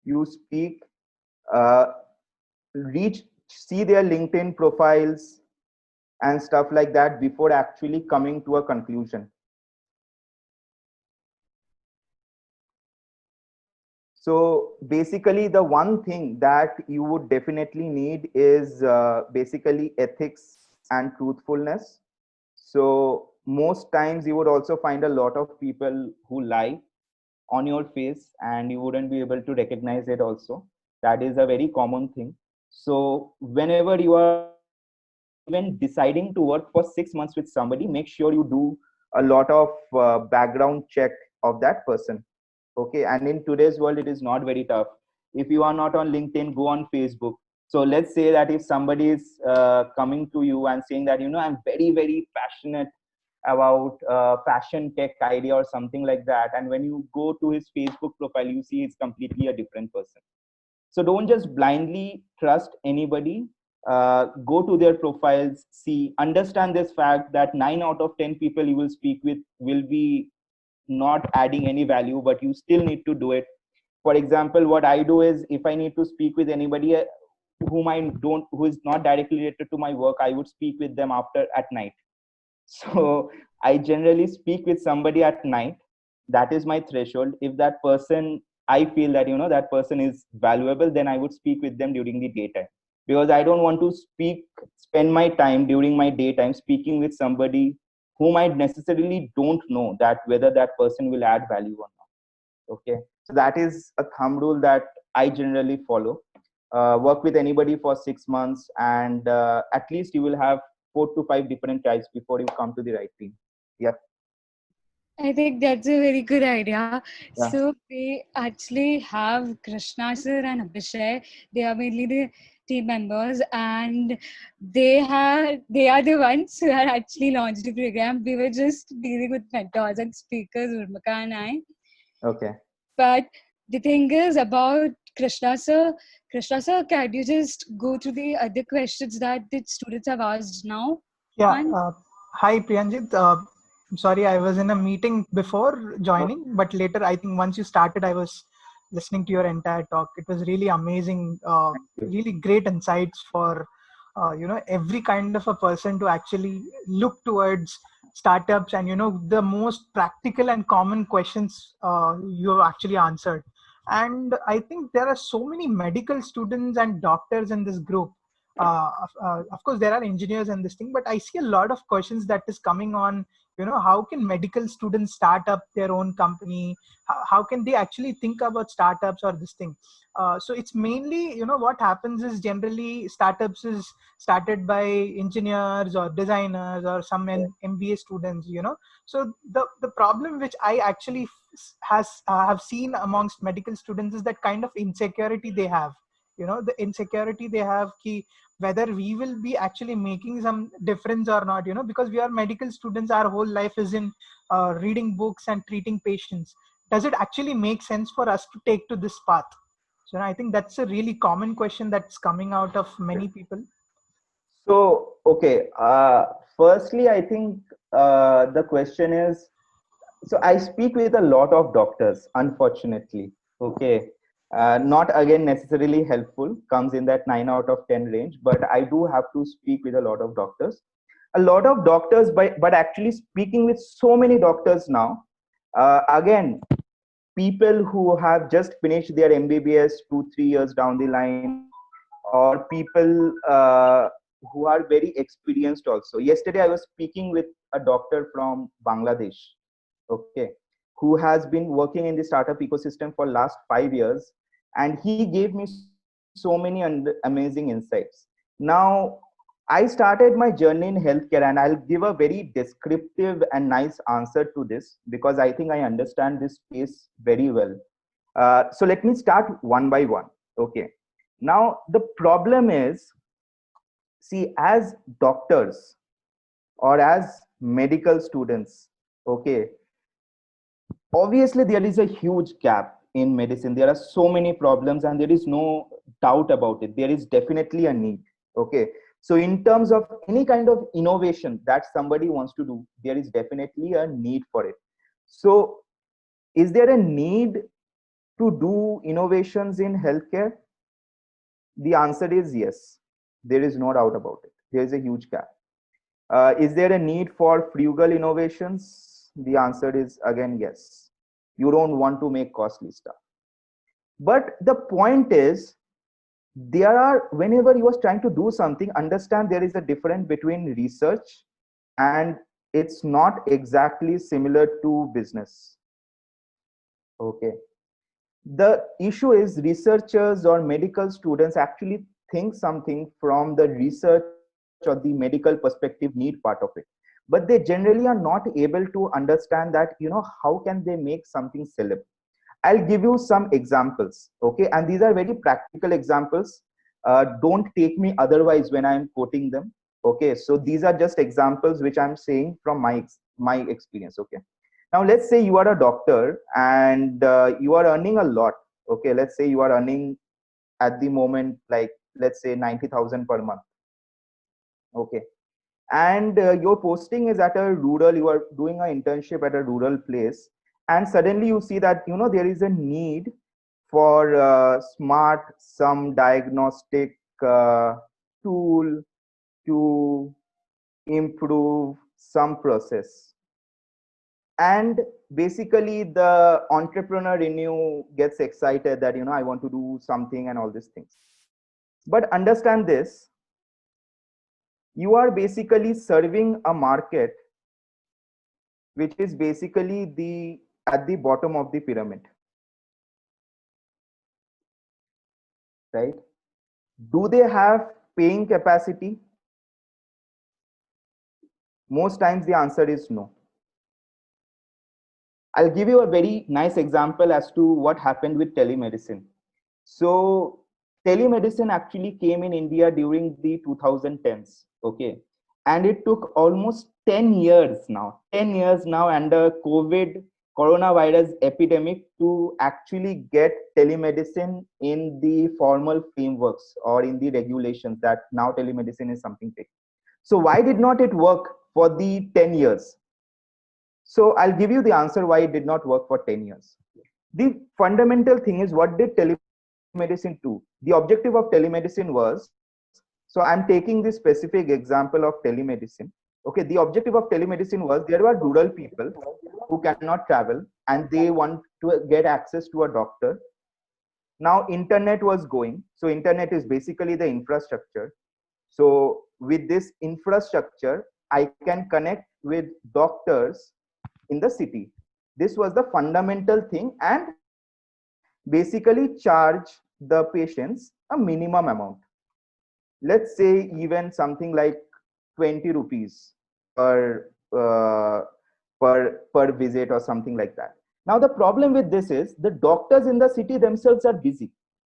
you speak, uh, see their LinkedIn profiles and stuff like that before actually coming to a conclusion. So basically, the one thing that you would definitely need is basically ethics and truthfulness. So most times you would also find a lot of people who lie on your face and you wouldn't be able to recognize it also. That is a very common thing. So whenever you are even deciding to work for 6 months with somebody, make sure you do a lot of background check of that person. Okay, and in today's world it is not very tough. If you are not on LinkedIn, go on Facebook. So let's say that if somebody is coming to you and saying that, I'm very very passionate about fashion tech idea or something like that, and when you go to his Facebook profile, you see it's completely a different person. So don't just blindly trust anybody. Go to their profiles, see, understand this fact that 9 out of 10 people you will speak with will be not adding any value, but you still need to do it. For example, what I do is, if I need to speak with anybody who is not directly related to my work, I would speak with them after at night. So I generally speak with somebody at night. That is my threshold. If that person, I feel that that person is valuable, then I would speak with them during the daytime, because I don't want to spend my time during my daytime speaking with somebody whom I necessarily don't know that whether that person will add value or not. Okay, so that is a thumb rule that I generally follow. Work with anybody for 6 months, and at least you will have 4 to 5 different types before you come to the right team. Yeah.
I think that's a very good idea.
Yeah.
So we actually have Krishna sir and Abhishek. They are mainly the team members, and they are the ones who had actually launched the program. We were just dealing with mentors and speakers, Urmika and I.
Okay.
But the thing is about Krishna sir. Krishna sir, can you just go through the other questions that the students have asked now?
Yeah.
And
Hi, Priyanjit. I'm sorry, I was in a meeting before joining, but later, I think once you started, I was listening to your entire talk. It was really amazing, really great insights for every kind of a person to actually look towards startups, and the most practical and common questions you have actually answered. And I think there are so many medical students and doctors in this group. Of course there are engineers and this thing, but I see a lot of questions that is coming on, how can medical students start up their own company? How can they actually think about startups or this thing? So it's mainly, what happens is generally startups is started by engineers or designers or some MBA students. So the problem which I actually have seen amongst medical students is that kind of insecurity they have. The insecurity they have whether we will be actually making some difference or not, because we are medical students, our whole life is in reading books and treating patients. Does it actually make sense for us to take to this path? So I think that's a really common question that's coming out of many people.
So, okay. Firstly, I think the question is, so I speak with a lot of doctors, unfortunately. Okay. Not again necessarily helpful, comes in that 9 out of 10 range, but I do have to speak with a lot of doctors. A lot of doctors, but actually speaking with so many doctors now, again, people who have just finished their MBBS 2, 3 years down the line, or people who are very experienced also. Yesterday, I was speaking with a doctor from Bangladesh, okay, who has been working in the startup ecosystem for last 5 years, and he gave me so many amazing insights. Now, I started my journey in healthcare, and I'll give a very descriptive and nice answer to this because I think I understand this space very well. So let me start one by one. Okay. Now, the problem is, see, as doctors or as medical students, okay, obviously there is a huge gap in medicine. There are so many problems, and there is no doubt about it. There is definitely a need. Okay. So, in terms of any kind of innovation that somebody wants to do, there is definitely a need for it. So, is there a need to do innovations in healthcare? The answer is yes. There is no doubt about it. There is a huge gap. Is there a need for frugal innovations? The answer is again yes. You don't want to make costly stuff. But the point is, there are, whenever you are trying to do something, understand there is a difference between research and it's not exactly similar to business. Okay. The issue is researchers or medical students actually think something from the research or the medical perspective need part of it, but they generally are not able to understand that, how can they make something sellable. I'll give you some examples, okay, and these are very practical examples. Don't take me otherwise when I'm quoting them. Okay, so these are just examples which I'm saying from my experience. Okay. Now, let's say you are a doctor and you are earning a lot. Okay, let's say you are earning at the moment, like, let's say 90,000 per month. Okay, and your posting is at a rural, you are doing an internship at a rural place, and suddenly you see that, there is a need for smart, some diagnostic tool to improve some process. And basically the entrepreneur in you gets excited that, I want to do something and all these things. But understand this, you are basically serving a market which is basically the at the bottom of the pyramid, right? Do they have paying capacity? Most times the answer is no. I'll give you a very nice example as to what happened with telemedicine. So telemedicine actually came in India during the 2010s, okay? And it took almost 10 years now, 10 years now under COVID coronavirus epidemic to actually get telemedicine in the formal frameworks or in the regulations that now telemedicine is something big. So why did not it work for the 10 years? So I'll give you the answer why it did not work for 10 years. The fundamental thing is, what did telemedicine do? The objective of telemedicine was, so I'm taking this specific example of telemedicine. Okay, the objective of telemedicine was, there were rural people who cannot travel and they want to get access to a doctor. Now internet was going, so internet is basically the infrastructure. So with this infrastructure, I can connect with doctors in the city. This was the fundamental thing, and basically charge the patients a minimum amount. Let's say even something like 20 rupees per per visit or something like that. Now the problem with this is, the doctors in the city themselves are busy.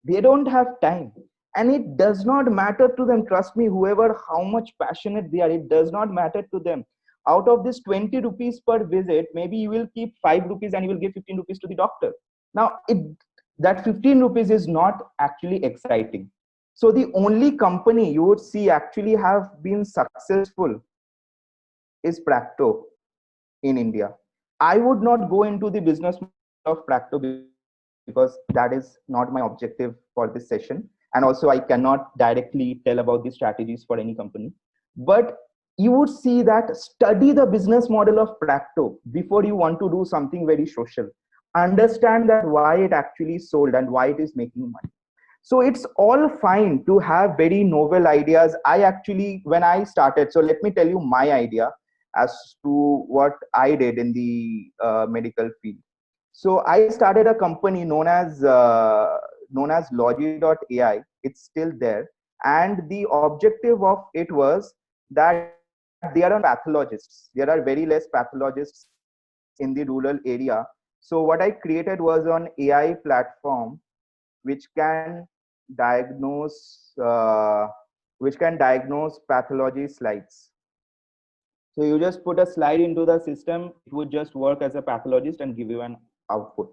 They don't have time, and it does not matter to them. Trust me, whoever, how much passionate they are, it does not matter to them. Out of this 20 rupees per visit, maybe you will keep 5 rupees and you will give 15 rupees to the doctor. Now that 15 rupees is not actually exciting. So the only company you would see actually have been successful is Practo in India. I would not go into the business of Practo because that is not my objective for this session. And also, I cannot directly tell about the strategies for any company. But you would see that study the business model of Practo before you want to do something very social. Understand that why it actually sold and why it is making money. So it's all fine to have very novel ideas. I actually, when I started, so let me tell you my idea as to what I did in the medical field. So I started a company known as Logi.ai. It's still there, and the objective of it was that there are pathologists. There are very less pathologists in the rural area. So what I created was an AI platform which can diagnose pathology slides. So you just put a slide into the system, it would just work as a pathologist and give you an output.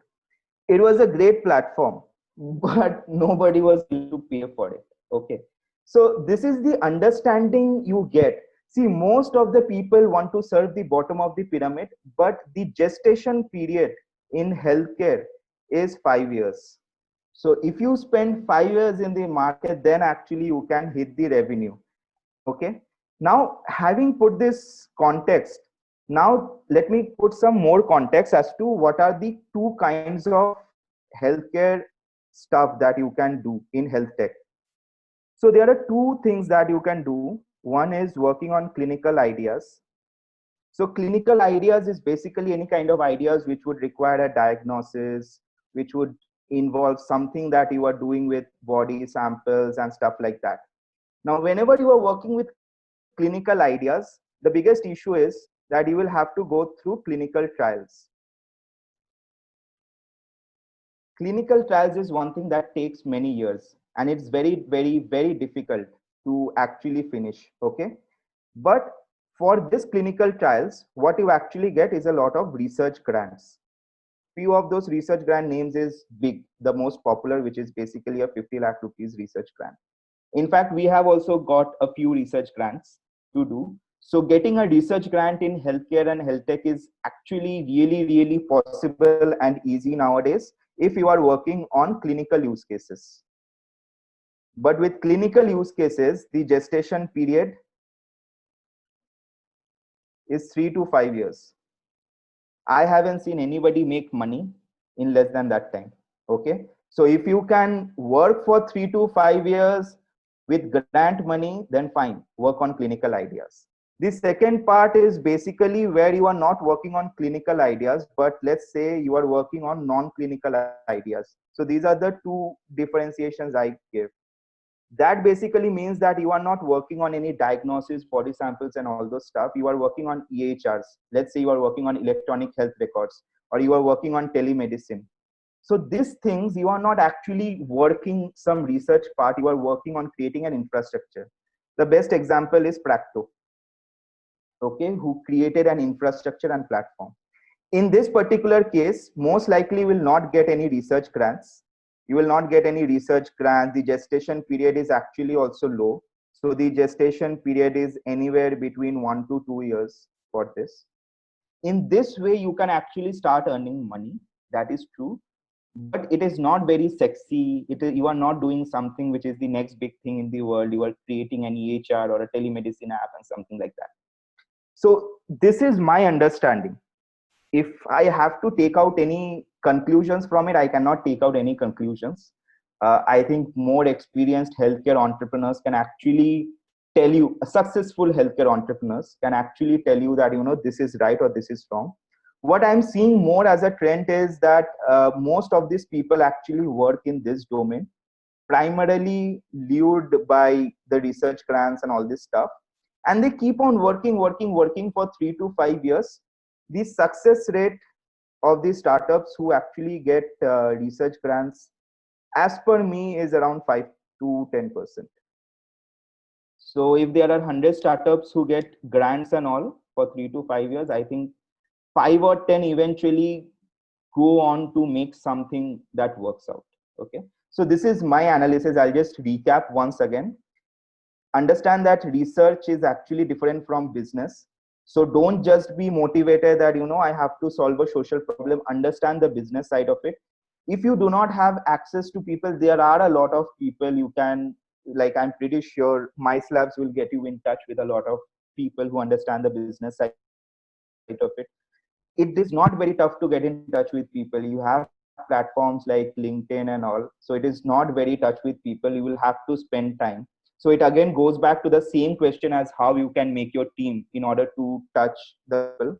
It was a great platform, but nobody was willing to pay for it. Okay. So this is the understanding you get. See, most of the people want to serve the bottom of the pyramid, but the gestation period in healthcare is 5 years. So if you spend 5 years in the market, then actually you can hit the revenue. Okay. Now, having put this context, now let me put some more context as to what are the two kinds of healthcare stuff that you can do in health tech. So there are two things that you can do. One is working on clinical ideas. So clinical ideas is basically any kind of ideas which would require a diagnosis, which would involve something that you are doing with body samples and stuff like that. Now, whenever you are working with clinical ideas, the biggest issue is that you will have to go through clinical trials. Clinical trials is one thing that takes many years, and it's very, very, very difficult to actually finish. Okay. But for this clinical trials, what you actually get is a lot of research grants. Few of those research grant names is big, the most popular, which is basically a 50 lakh rupees research grant. In fact, we have also got a few research grants to do. So getting a research grant in healthcare and health tech is actually really, really possible and easy nowadays if you are working on clinical use cases. But with clinical use cases, the gestation period is 3 to 5 years. I haven't seen anybody make money in less than that time. Okay. So if you can work for 3 to 5 years with grant money, then fine, work on clinical ideas. The second part is basically where you are not working on clinical ideas, but let's say you are working on non-clinical ideas. So these are the two differentiations I give. That basically means that you are not working on any diagnosis, body samples and all those stuff. You are working on EHRs. Let's say you are working on electronic health records, or you are working on telemedicine. So these things, you are not actually working some research part, you are working on creating an infrastructure. The best example is Practo, okay, who created an infrastructure and platform. In this particular case, most likely will not get any research grants. You will not get any research grants. The gestation period is actually also low. So the gestation period is anywhere between 1 to 2 years for this. In this way, you can actually start earning money. That is true. But it is not very sexy. You are not doing something which is the next big thing in the world. You are creating an EHR or a telemedicine app and something like that. So this is my understanding. If I have to take out any conclusions from it, I cannot take out any conclusions. I think more experienced healthcare entrepreneurs can actually tell you, successful healthcare entrepreneurs can actually tell you that, this is right or this is wrong. What I'm seeing more as a trend is that most of these people actually work in this domain, primarily lured by the research grants and all this stuff. And they keep on working for 3 to 5 years. The success rate of the startups who actually get research grants, as per me, is around 5 to 10%. So if there are 100 startups who get grants and all for 3 to 5 years, I think 5 or 10 eventually go on to make something that works out. Okay, so this is my analysis. I'll just recap once again. Understand that research is actually different from business. So don't just be motivated that I have to solve a social problem. Understand the business side of it. If you do not have access to people, there are a lot of people you can, like, I'm pretty sure MySlabs will get you in touch with a lot of people who understand the business side of it. It is not very tough to get in touch with people. You have platforms like LinkedIn and all, so it is not very touch with people. You will have to spend time. So it again goes back to the same question as how you can make your team in order to touch the people.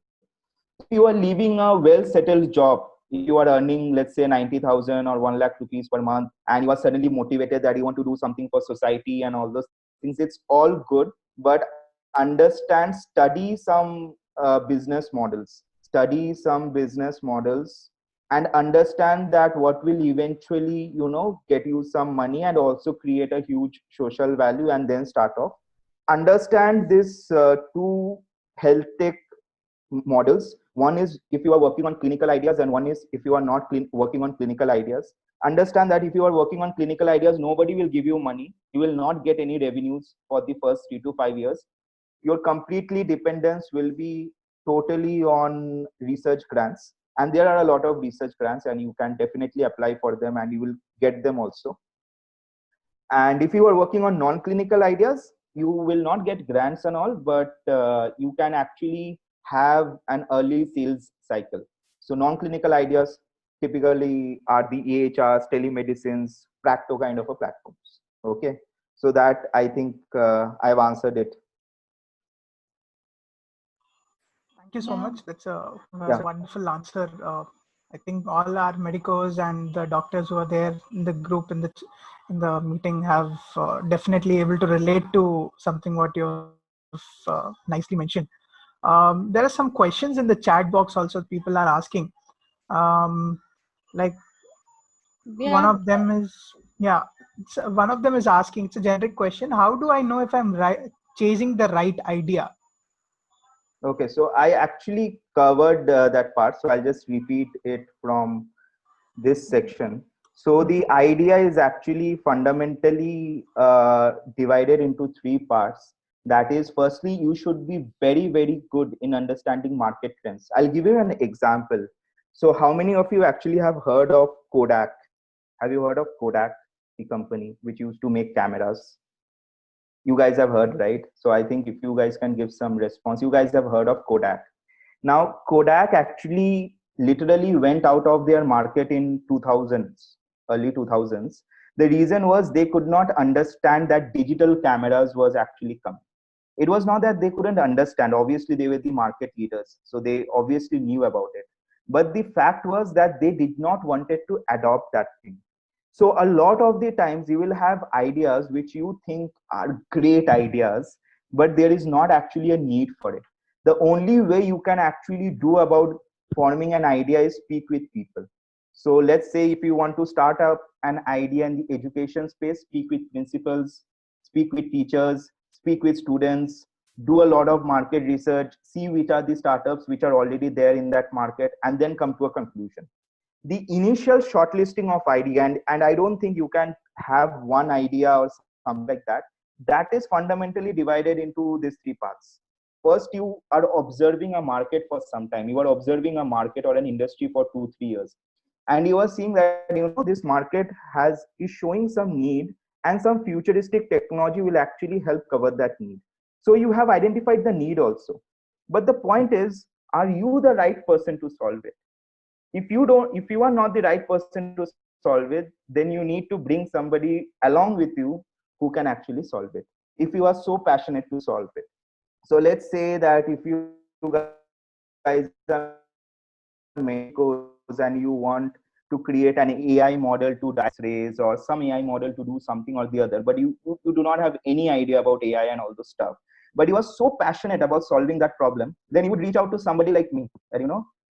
If you are leaving a well settled job, if you are earning, let's say, 90,000 or 1 lakh rupees per month, and you are suddenly motivated that you want to do something for society and all those things, it's all good. But understand, study some business models, and understand that what will eventually get you some money and also create a huge social value, and then start off. Understand this two health tech models. One is if you are working on clinical ideas, and one is if you are not working on clinical ideas. Understand that if you are working on clinical ideas, nobody will give you money. You will not get any revenues for the first 3 to 5 years. Your completely dependence will be totally on research grants, and there are a lot of research grants, and you can definitely apply for them and you will get them also. And if you are working on non-clinical ideas, you will not get grants and all, but you can actually have an early sales cycle. So non-clinical ideas typically are the EHRs, telemedicines, practo kind of a platforms. Okay, so that I think I've answered it.
Thank you so
Yeah.
much. That's a wonderful answer. I think all our medicos and the doctors who are there in the group in the meeting have definitely able to relate to something what you've nicely mentioned. There are some questions in the chat box also. People are asking. Like one of them is one of them is asking. It's a generic question. How do I know if I'm chasing the right idea?
Okay, so I actually covered that part, so I'll just repeat it from this section. So the idea is actually fundamentally divided into three parts. That is, firstly, you should be very, very good in understanding market trends. I'll give you an example. So how many of you actually have heard of Kodak? Have you heard of Kodak, the company which used to make cameras? You guys have heard, right? So I think if you guys can give some response, you guys have heard of Kodak. Now, Kodak actually literally went out of their market in 2000s, early 2000s. The reason was they could not understand that digital cameras was actually coming. It was not that they couldn't understand. Obviously, they were the market leaders, so they obviously knew about it. But the fact was that they did not wanted to adopt that thing. So a lot of the times you will have ideas which you think are great ideas, but there is not actually a need for it. The only way you can actually do about forming an idea is speak with people. So let's say if you want to start up an idea in the education space, speak with principals, speak with teachers, speak with students, do a lot of market research, see which are the startups which are already there in that market, and then come to a conclusion. The initial shortlisting of idea, and I don't think you can have one idea or something like that. That is fundamentally divided into these three parts. First, you are observing a market for some time. You are observing a market or an industry for 2-3 years, and you are seeing that this market is showing some need, and some futuristic technology will actually help cover that need. So you have identified the need also, but the point is, are you the right person to solve it? If you are not the right person to solve it, then you need to bring somebody along with you who can actually solve it, if you are so passionate to solve it. So let's say that if you guys are medicos and you want to create an AI model to x-rays or some AI model to do something or the other, but you do not have any idea about AI and all those stuff, but you are so passionate about solving that problem, then you would reach out to somebody like me that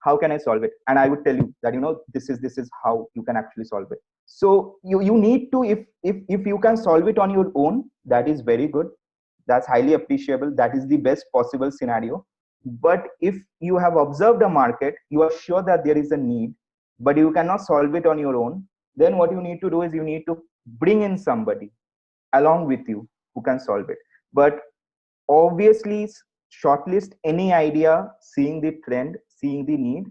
how can I solve it, and I would tell you that this is how you can actually solve it. So you need to, if you can solve it on your own, that is very good, that's highly appreciable, that is the best possible scenario. But if you have observed a market, you are sure that there is a need, but you cannot solve it on your own, then what you need to do is you need to bring in somebody along with you who can solve it. But obviously, shortlist any idea, seeing the trend, seeing the need,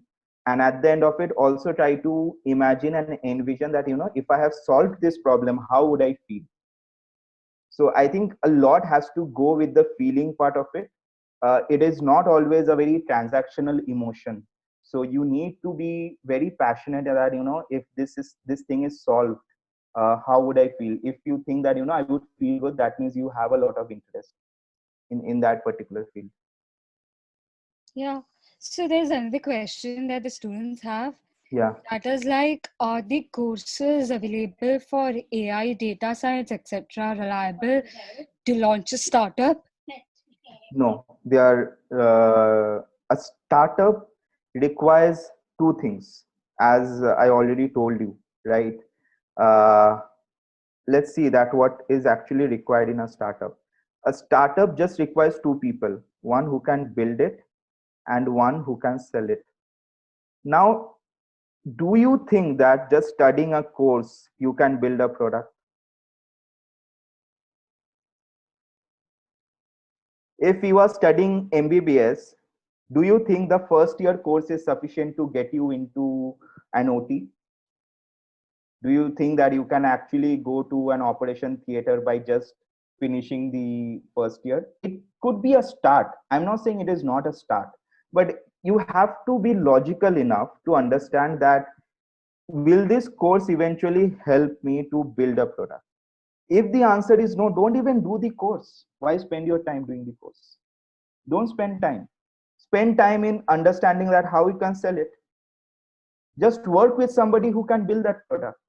and at the end of it, also try to imagine and envision that, if I have solved this problem, how would I feel? So I think a lot has to go with the feeling part of it. It is not always a very transactional emotion. So you need to be very passionate that, if this thing is solved, how would I feel? If you think that, I would feel good, that means you have a lot of interest in that particular field.
Yeah. So there's another question that the students have.
Yeah.
That is like, are the courses available for AI, data science, etc., reliable to launch a startup?
No, they are a startup requires two things, as I already told you, right? Uh, let's see that what is actually required in a startup. A startup just requires two people, one who can build it and one who can sell it. Now, do you think that just studying a course you can build a product? If you are studying MBBS, do you think the first year course is sufficient to get you into an OT? Do you think that you can actually go to an operation theater by just finishing the first year? It could be a start. I'm not saying it is not a start, but you have to be logical enough to understand that, will this course eventually help me to build a product? If the answer is no, don't even do the course. Why spend your time doing the course? Don't spend time. Spend time in understanding that how you can sell it. Just work with somebody who can build that product.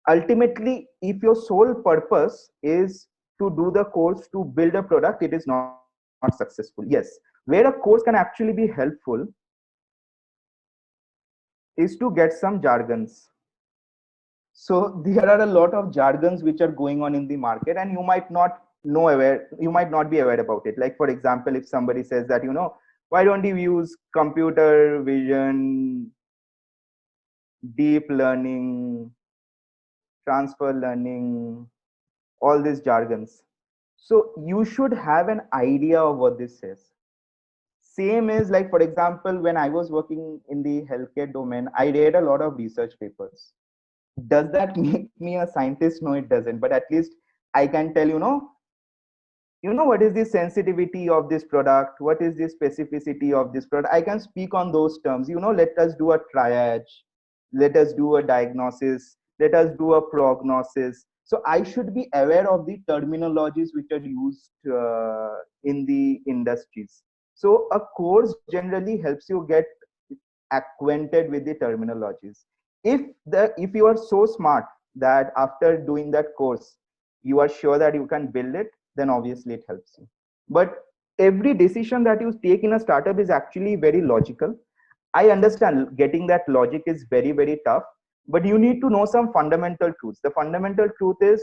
Ultimately, if your sole purpose is to do the course to build a product, it is not successful. Yes, where a course can actually be helpful is to get some jargons. So there are a lot of jargons which are going on in the market, and you might not you might not be aware about it. Like, for example, if somebody says that, why don't you use computer vision, deep learning, transfer learning, all these jargons. So you should have an idea of what this is. Same is like, for example, when I was working in the healthcare domain, I read a lot of research papers. Does that make me a scientist? No, it doesn't. But at least I can tell, what is the sensitivity of this product? What is the specificity of this product? I can speak on those terms. Let us do a triage. Let us do a diagnosis. Let us do a prognosis. So I should be aware of the terminologies which are used in the industries. So a course generally helps you get acquainted with the terminologies. If you are so smart that after doing that course you are sure that you can build it, then obviously it helps you. But every decision that you take in a startup is actually very logical. I understand getting that logic is very, very tough, but you need to know some fundamental truths. The fundamental truth is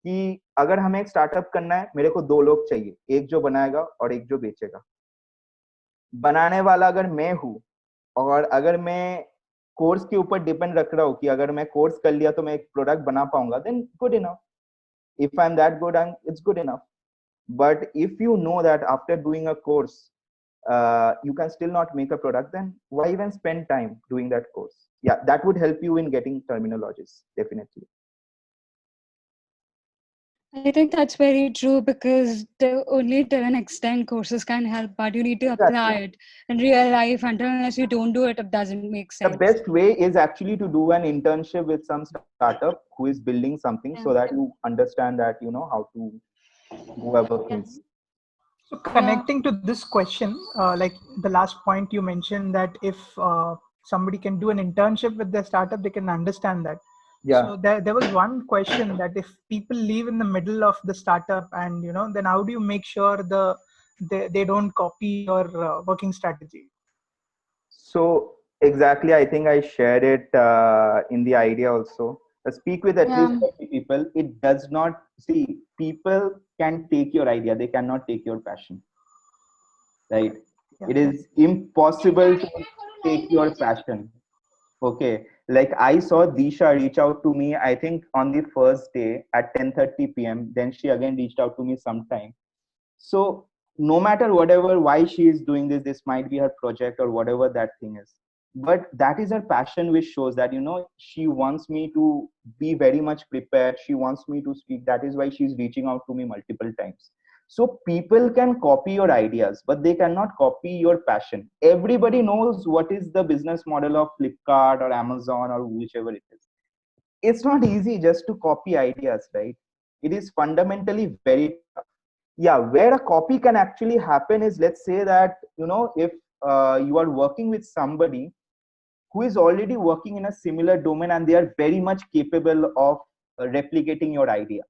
कि अगर हमें एक startup करना है, मेरे को दो लोग चाहिए, एक जो बनाएगा और एक जो बेचेगा. बनाने वाला अगर मैं हूं और अगर मैं कोर्स के ऊपर डिपेंड रख रहा हूं कि अगर मैं कोर्स कर लिया तो मैं एक प्रोडक्ट बना पाऊंगा, then good enough. If I'm that good, it's good enough. But if you know that after doing a course you can still not make a product, then why even spend time doing that course? Yeah, that would help you in getting terminologies, definitely.
I think that's very true, because only to an extent courses can help, but you need to apply it in real life. Unless you don't do it, it doesn't make sense.
The best way is actually to do an internship with some startup who is building something, so that you understand that how to go about things.
So connecting to this question, like the last point you mentioned, that if somebody can do an internship with their startup, they can understand that.
Yeah.
So there was one question that if people leave in the middle of the startup, and then how do you make sure they don't copy your working strategy?
So exactly, I think I shared it in the idea also. Speak with at least 30 people. It does not, see, people can take your idea, they cannot take your passion, right? It is impossible to take your passion. Okay, Like I saw Disha reach out to me, I think on the first day at 10:30 p.m. Then she again reached out to me sometime. So no matter whatever, why she is doing this, this might be her project or whatever that thing is. But that is her passion, which shows that, she wants me to be very much prepared. She wants me to speak. That is why she's reaching out to me multiple times. So people can copy your ideas, but they cannot copy your passion. Everybody knows what is the business model of Flipkart or Amazon or whichever it is. It's not easy just to copy ideas, right? It is fundamentally very tough. Yeah, where a copy can actually happen is, let's say that, if you are working with somebody who is already working in a similar domain and they are very much capable of replicating your idea.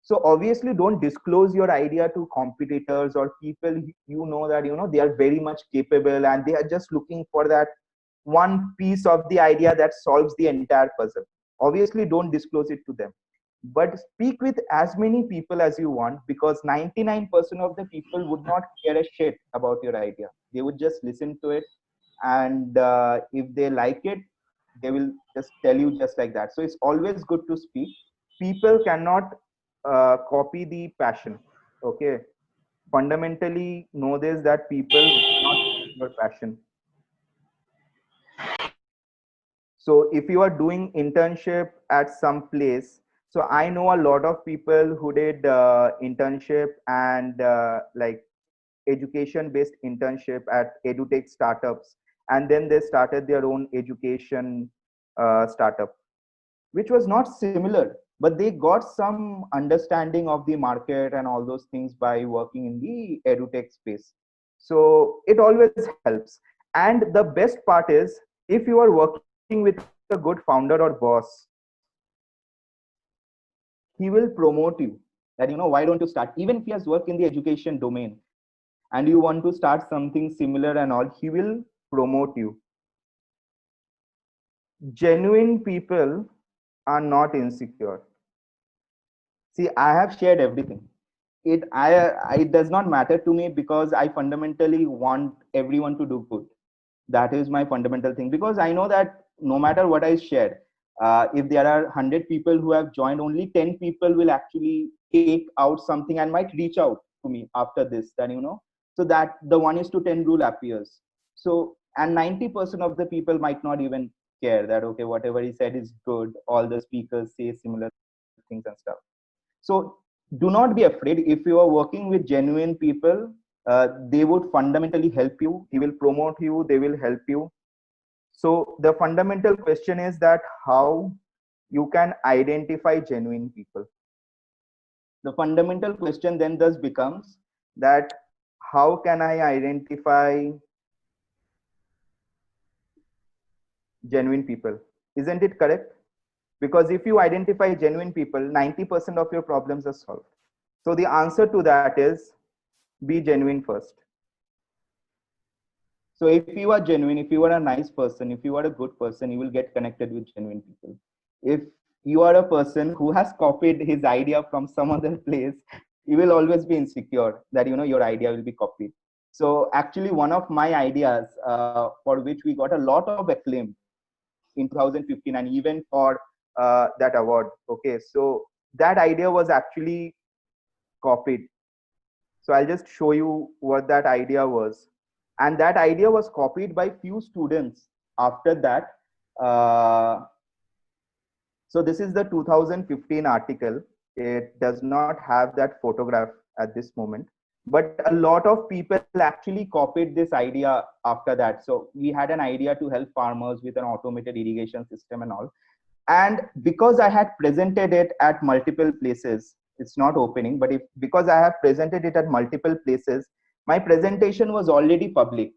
So obviously don't disclose your idea to competitors or people that they are very much capable and they are just looking for that one piece of the idea that solves the entire puzzle. Obviously don't disclose it to them, but speak with as many people as you want, because 99% of the people would not care a shit about your idea. They would just listen to it, and if they like it, they will just tell you just like that. So it's always good to speak. People cannot copy the passion. Okay, fundamentally know this, that people cannot copy your passion. So if you are doing internship at some place, so I know a lot of people who did internship and like education based internship at edutech startups, and then they started their own education startup, which was not similar, but they got some understanding of the market and all those things by working in the edutech space. So it always helps. And the best part is, if you are working with a good founder or boss, he will promote you. That, why don't you start, even if he has worked in the education domain and you want to start something similar and all, he will promote you. Genuine people are not insecure. See, I have shared everything. It does not matter to me, because I fundamentally want everyone to do good. That is my fundamental thing, because I know that no matter what I share, if there are 100 people who have joined, only 10 people will actually take out something and might reach out to me after this. Then, so that the 1:10 rule appears. So, and 90% of the people might not even care that, okay, whatever he said is good. All the speakers say similar things and stuff. So do not be afraid. If you are working with genuine people, they would fundamentally help you. He will promote you. They will help you. So the fundamental question is that how you can identify genuine people. The fundamental question then thus becomes that how can I identify genuine people? Isn't it correct? Because if you identify genuine people, 90% of your problems are solved. So the answer to that is, be genuine first. So if you are genuine, if you are a nice person, if you are a good person, you will get connected with genuine people. If you are a person who has copied his idea from some other place, you will always be insecure that your idea will be copied. So actually, one of my ideas, for which we got a lot of acclaim in 2015, and even for that award. Okay, so that idea was actually copied. So I'll just show you what that idea was. And that idea was copied by few students after that. So this is the 2015 article. It does not have that photograph at this moment, but a lot of people actually copied this idea after that. So we had an idea to help farmers with an automated irrigation system and all. And because I had presented it at multiple places, it's not opening, but because I have presented it at multiple places, my presentation was already public.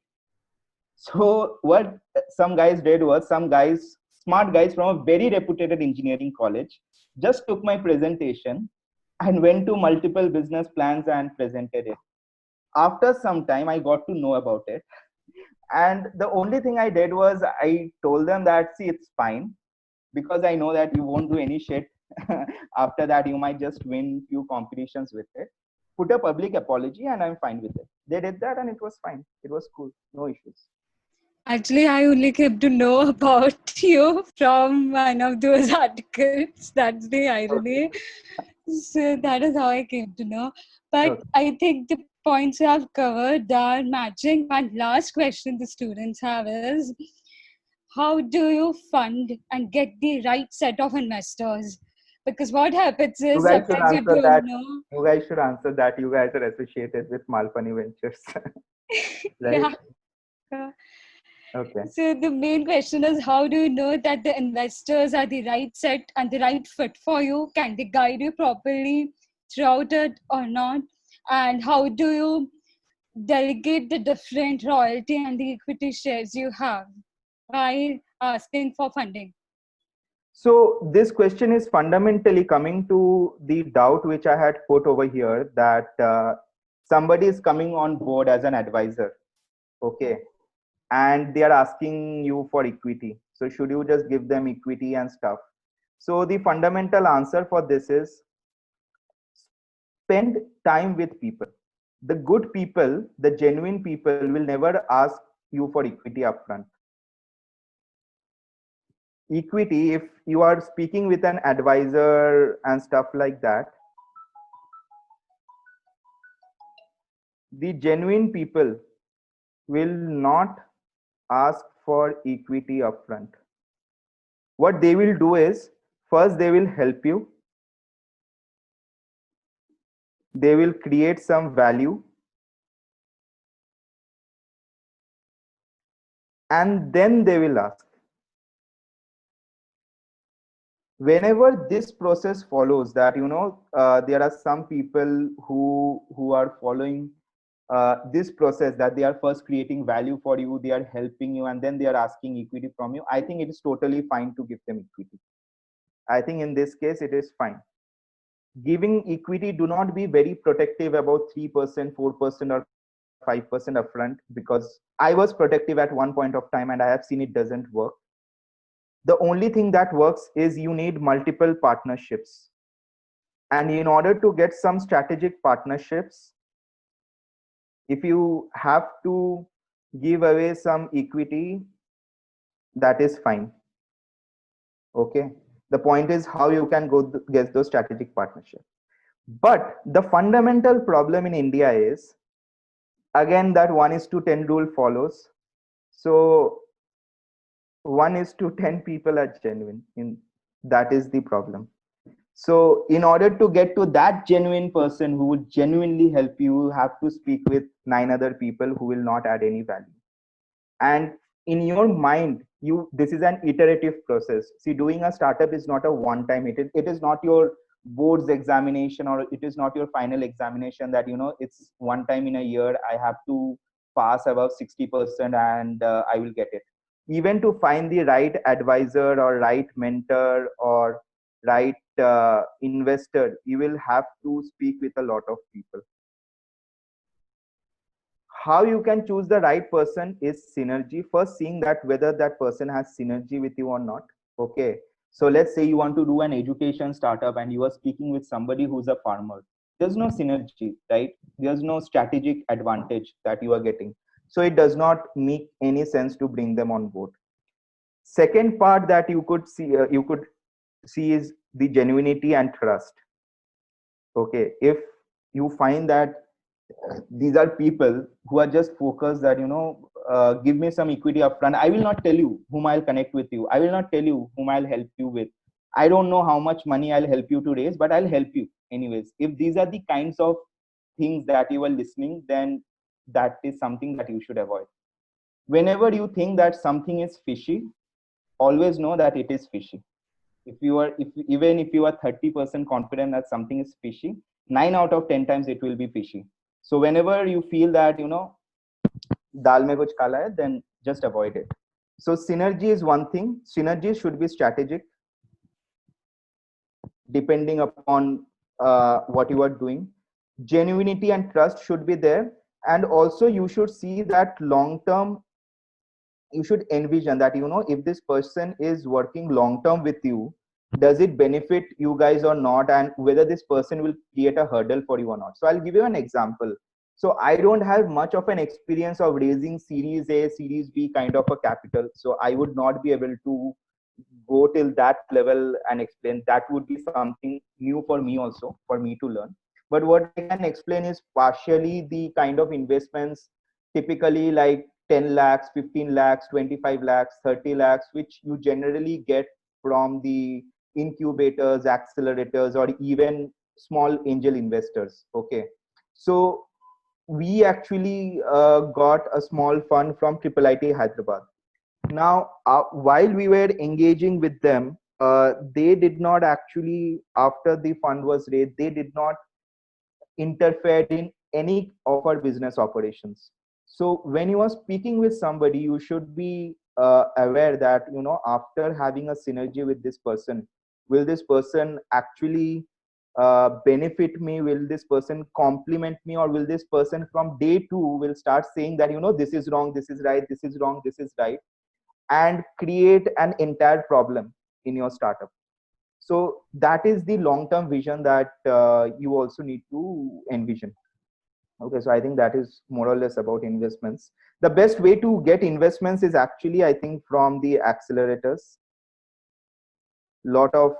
So what some guys did was, some guys, smart guys from a very reputed engineering college, just took my presentation and went to multiple business plans and presented it. After some time, I got to know about it. And the only thing I did was, I told them that, see, it's fine, because I know that you won't do any shit. After that, you might just win few competitions with it. Put a public apology and I'm fine with it. They did that and it was fine. It was cool. No issues.
Actually, I only came to know about you from one of those articles. That's the irony. So that is how I came to know. But
Okay.
I think the points you have covered are matching. One last question the students have is, how do you fund and get the right set of investors? Because what happens
You
is
guys should
sometimes you
answer
don't
that.
know.
You guys should answer that. You guys are associated with Malpani Ventures, right?
Yeah.
Okay.
So the main question is, how do you know that the investors are the right set and the right fit for you? Can they guide you properly throughout it or not? And how do you delegate the different royalty and the equity shares you have while asking for funding?
So this question is fundamentally coming to the doubt which I had put over here, that somebody is coming on board as an advisor, okay, and they are asking you for equity. So should you just give them equity and stuff? So the fundamental answer for this is spend time with people. The good people, the genuine people will never ask you for equity upfront. Equity, if you are speaking with an advisor and stuff like that, the genuine people will not ask for equity upfront. What they will do is, first they will help you, they will create some value, and then they will ask. Whenever this process follows, that there are some people who are following this process, that they are first creating value for you, they are helping you, and then they are asking equity from you. I think it is totally fine to give them equity. I think in this case it is fine. Giving equity, do not be very protective about 3%, 4%, or 5% upfront, because I was protective at one point of time and I have seen it doesn't work. The only thing that works is you need multiple partnerships, and in order to get some strategic partnerships, if you have to give away some equity, that is fine. Okay, the point is how you can go get those strategic partnerships. But the fundamental problem in India is, again, that 1:10 rule follows. So 1:10 people are genuine, that is the problem. So in order to get to that genuine person who would genuinely help you, you have to speak with 9 other people who will not add any value. And in your mind, this is an iterative process. See, doing a startup is not a one time. It is not your board's examination, or it is not your final examination, that it's one time in a year I have to pass above 60% and I will get it. Even to find the right advisor or right mentor or right investor, you will have to speak with a lot of people. How you can choose the right person is synergy. First, seeing that whether that person has synergy with you or not. Okay, so let's say you want to do an education startup and you are speaking with somebody who's a farmer. There's no synergy, right? There's no strategic advantage that you are getting, so it does not make any sense to bring them on board. Second part that you could see is the genuinity and trust. Okay, if you find that these are people who are just focused that give me some equity upfront, I will not tell you whom I'll connect with you, I will not tell you whom I'll help you with, I don't know how much money I'll help you to raise, but I'll help you anyways. If these are the kinds of things that you are listening, then that is something that you should avoid. Whenever you think that something is fishy, always know that it is fishy. Even if you are 30% confident that something is fishy, 9 out of 10 times it will be fishy. So whenever you feel that dal mein kuch kala hai, then just avoid it. So synergy is one thing. Synergy should be strategic, depending upon what you are doing. Genuinity and trust should be there, and also you should see that long term. You should envision that if this person is working long term with you, does it benefit you guys or not, and whether this person will create a hurdle for you or not. So I'll give you an example. So I don't have much of an experience of raising series A, series B kind of a capital, so I would not be able to go till that level and explain. That would be something new for me also, for me to learn. But what I can explain is partially the kind of investments, typically like 10 lakhs, 15 lakhs, 25 lakhs, 30 lakhs, which you generally get from the incubators, accelerators, or even small angel investors. Okay. So we actually got a small fund from Triple IT Hyderabad. Now, while we were engaging with them, they did not actually, after the fund was raised, they did not interfere in any of our business operations. So when you are speaking with somebody, you should be aware that, you know, after having a synergy with this person, will this person actually benefit me? Will this person compliment me? Or will this person from day two will start saying that, you know, this is wrong, this is right, this is wrong, this is right, and create an entire problem in your startup? So that is the long term vision that you also need to envision. Okay, so I think that is more or less about investments. The best way to get investments is actually, I think, from the accelerators. Lot of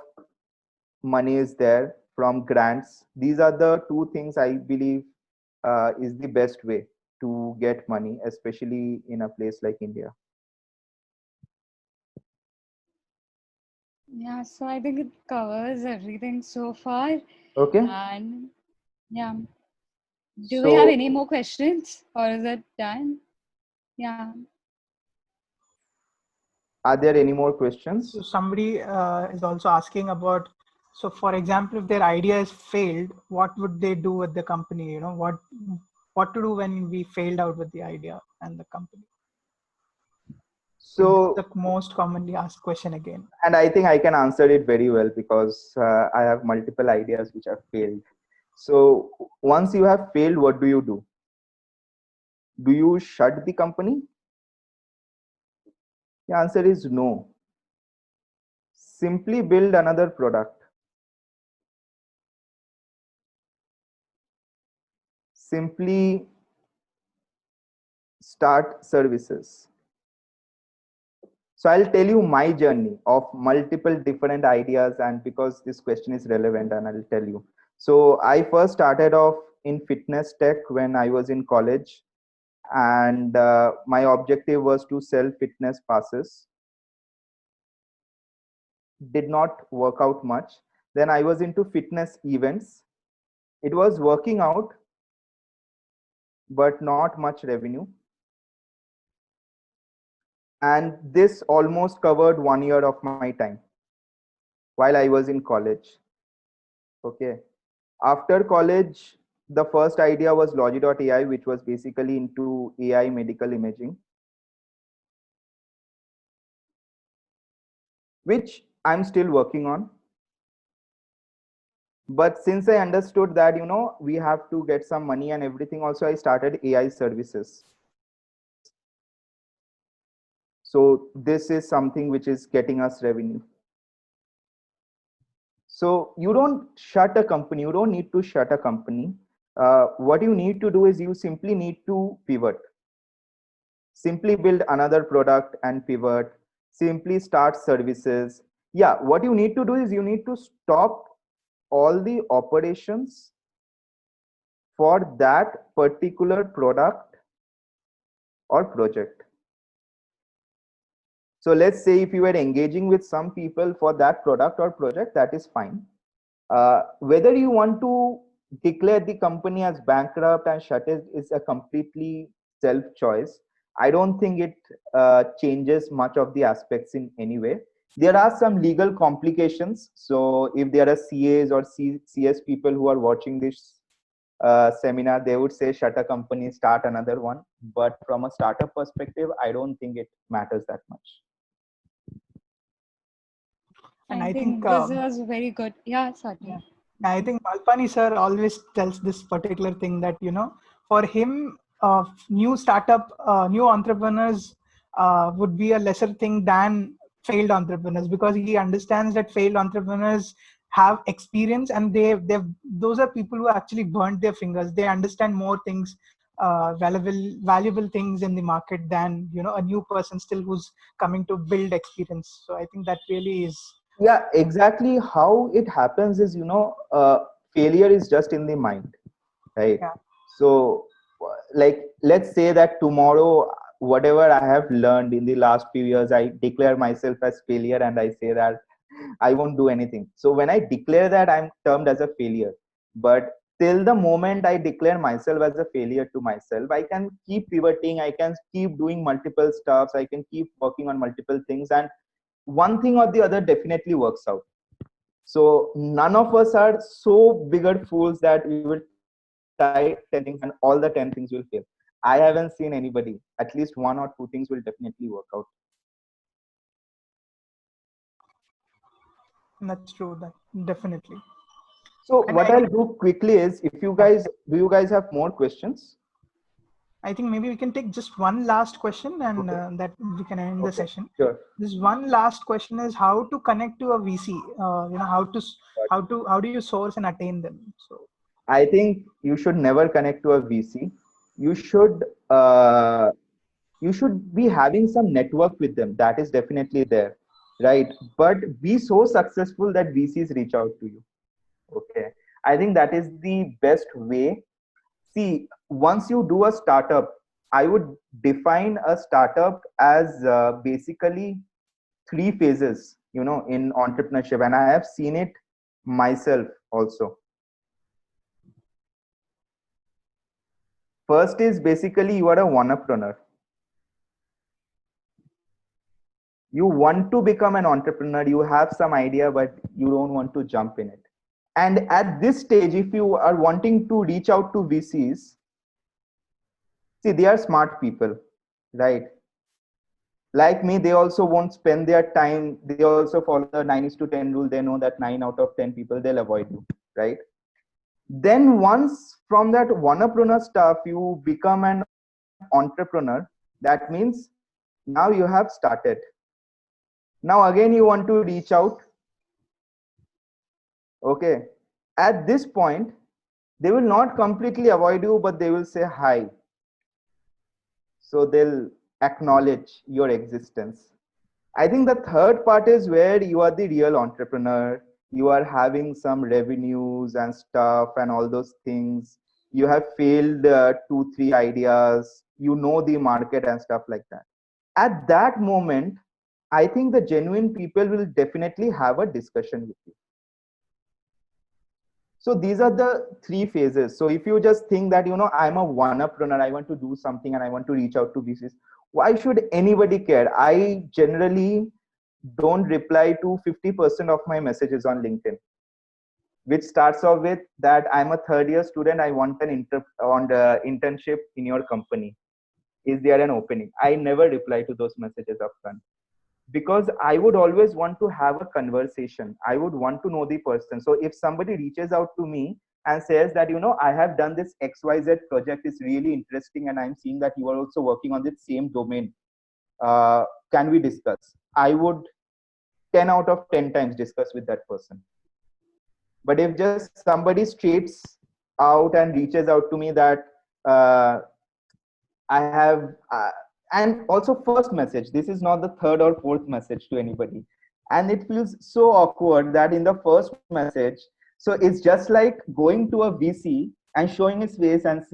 money is there from grants. These are the two things I believe is the best way to get money, especially in a place like India.
Yeah, so I think it covers everything so far.
Okay.
And yeah, do we have any more questions or is it done? Yeah.
Are there any more questions?
So somebody is also asking about, so for example, if their idea is failed, what would they do with the company? You know, what to do when we failed out with the idea and the company?
So
the most commonly asked question again.
And I think I can answer it very well because I have multiple ideas which have failed. So once you have failed, what do you do? Do you shut the company? The answer is no. Simply build another product. Simply start services. So I'll tell you my journey of multiple different ideas, and because this question is relevant, and I'll tell you. So I first started off in fitness tech when I was in college, and my objective was to sell fitness passes. Did not work out much. Then I was into fitness events. It was working out, but not much revenue. And this almost covered 1 year of my time while I was in college. Okay. After college, the first idea was Logi.ai, which was basically into AI medical imaging, which I'm still working on. But since I understood that, you know, we have to get some money and everything, also I started AI services. So this is something which is getting us revenue. So you don't shut a company. You don't need to shut a company. What you need to do is you simply need to pivot. Simply build another product and pivot. Simply start services. Yeah, what you need to do is you need to stop all the operations for that particular product or project. So let's say if you were engaging with some people for that product or project, that is fine. Whether you want to declare the company as bankrupt and shut it is a completely self choice. I don't think it changes much of the aspects in any way. There are some legal complications. So if there are CAs or CS people who are watching this seminar, they would say shut a company, start another one. But from a startup perspective, I don't think it matters that much.
And
I think this was very good. Yeah, Swati.
Yeah. I think Malpani sir always tells this particular thing that, you know, for him, new startup, new entrepreneurs would be a lesser thing than failed entrepreneurs, because he understands that failed entrepreneurs have experience, and those are people who actually burnt their fingers. They understand more things, valuable things in the market than a new person still who's coming to build experience. So I think that really is.
Yeah, exactly. How it happens is, failure is just in the mind, right?
Yeah.
So, like, let's say that tomorrow, whatever I have learned in the last few years, I declare myself as failure and I say that I won't do anything. So when I declare that, I'm termed as a failure. But till the moment I declare myself as a failure to myself, I can keep pivoting, I can keep doing multiple stuffs, I can keep working on multiple things, and one thing or the other definitely works out. So none of us are so bigger fools that we will try 10 things and all the 10 things will fail. I haven't seen anybody. At least one or two things will definitely work out.
That's true. That definitely.
So
And
what I'll do quickly is, if you guys, do you guys have more questions?
I think maybe we can take just one last question, and
Okay.
that we can end the
Okay,
session.
sure.
This one last question is how to connect to a VC. How do you source and attain them? So
I think you should never connect to a VC. You should uh, you should be having some network with them. That is definitely there, right? But be so successful that VCs reach out to you. Okay, I think that is the best way. See, once you do a startup, I would define a startup as basically three phases, in entrepreneurship, and I have seen it myself also. First is basically you are a entrepreneur. You want to become an entrepreneur, you have some idea, but you don't want to jump in it. And at this stage, if you are wanting to reach out to VCs, see, they are smart people, right? Like me, they also won't spend their time. They also follow the 9:10 rule. They know that 9 out of 10 people, they'll avoid you, right? Then once from that entrepreneur stuff, you become an entrepreneur. That means now you have started. Now again, you want to reach out. Okay. At this point, they will not completely avoid you, but they will say hi. So they'll acknowledge your existence. I think the third part is where you are the real entrepreneur. You are having some revenues and stuff and all those things. You have failed two, three ideas. You know the market and stuff like that. At that moment, I think the genuine people will definitely have a discussion with you. So these are the three phases. So if you just think that, I'm a one-upreneur, I want to do something and I want to reach out to VCs, why should anybody care? I generally don't reply to 50% of my messages on LinkedIn, which starts off with that I'm a third year student. I want an internship in your company. Is there an opening? I never reply to those messages upfront, because I would always want to have a conversation. I would want to know the person. So if somebody reaches out to me and says that, I have done this XYZ project, is really interesting, and I'm seeing that you are also working on the same domain. Can we discuss? I would 10 out of 10 times discuss with that person. But if just somebody straights out and reaches out to me that I have, and also first message, this is not the third or fourth message to anybody. And it feels so awkward that in the first message, so it's just like going to a VC and showing his face and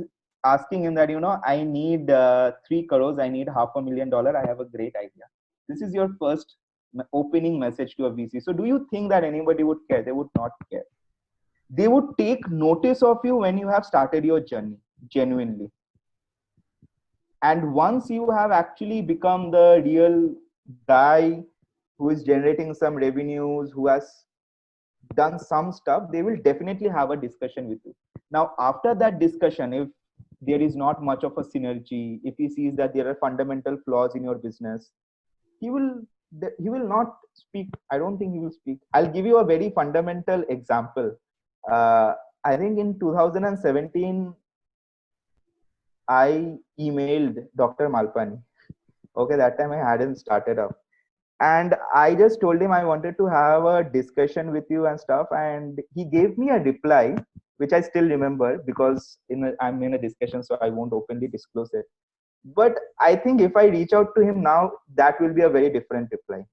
asking him that, I need 3 crores, I need $500,000, I have a great idea. This is your first opening message to a VC. So do you think that anybody would care? They would not care. They would take notice of you when you have started your journey, genuinely. And once you have actually become the real guy who is generating some revenues, who has done some stuff, they will definitely have a discussion with you. Now, after that discussion, if there is not much of a synergy, if he sees that there are fundamental flaws in your business, he will not speak. I don't think he will speak. I'll give you a very fundamental example. I think in 2017, I emailed Dr. Malpani. Okay, that time I hadn't started up. And I just told him I wanted to have a discussion with you and stuff, and he gave me a reply which I still remember, because I'm in a discussion, so I won't openly disclose it. But I think if I reach out to him now, that will be a very different reply.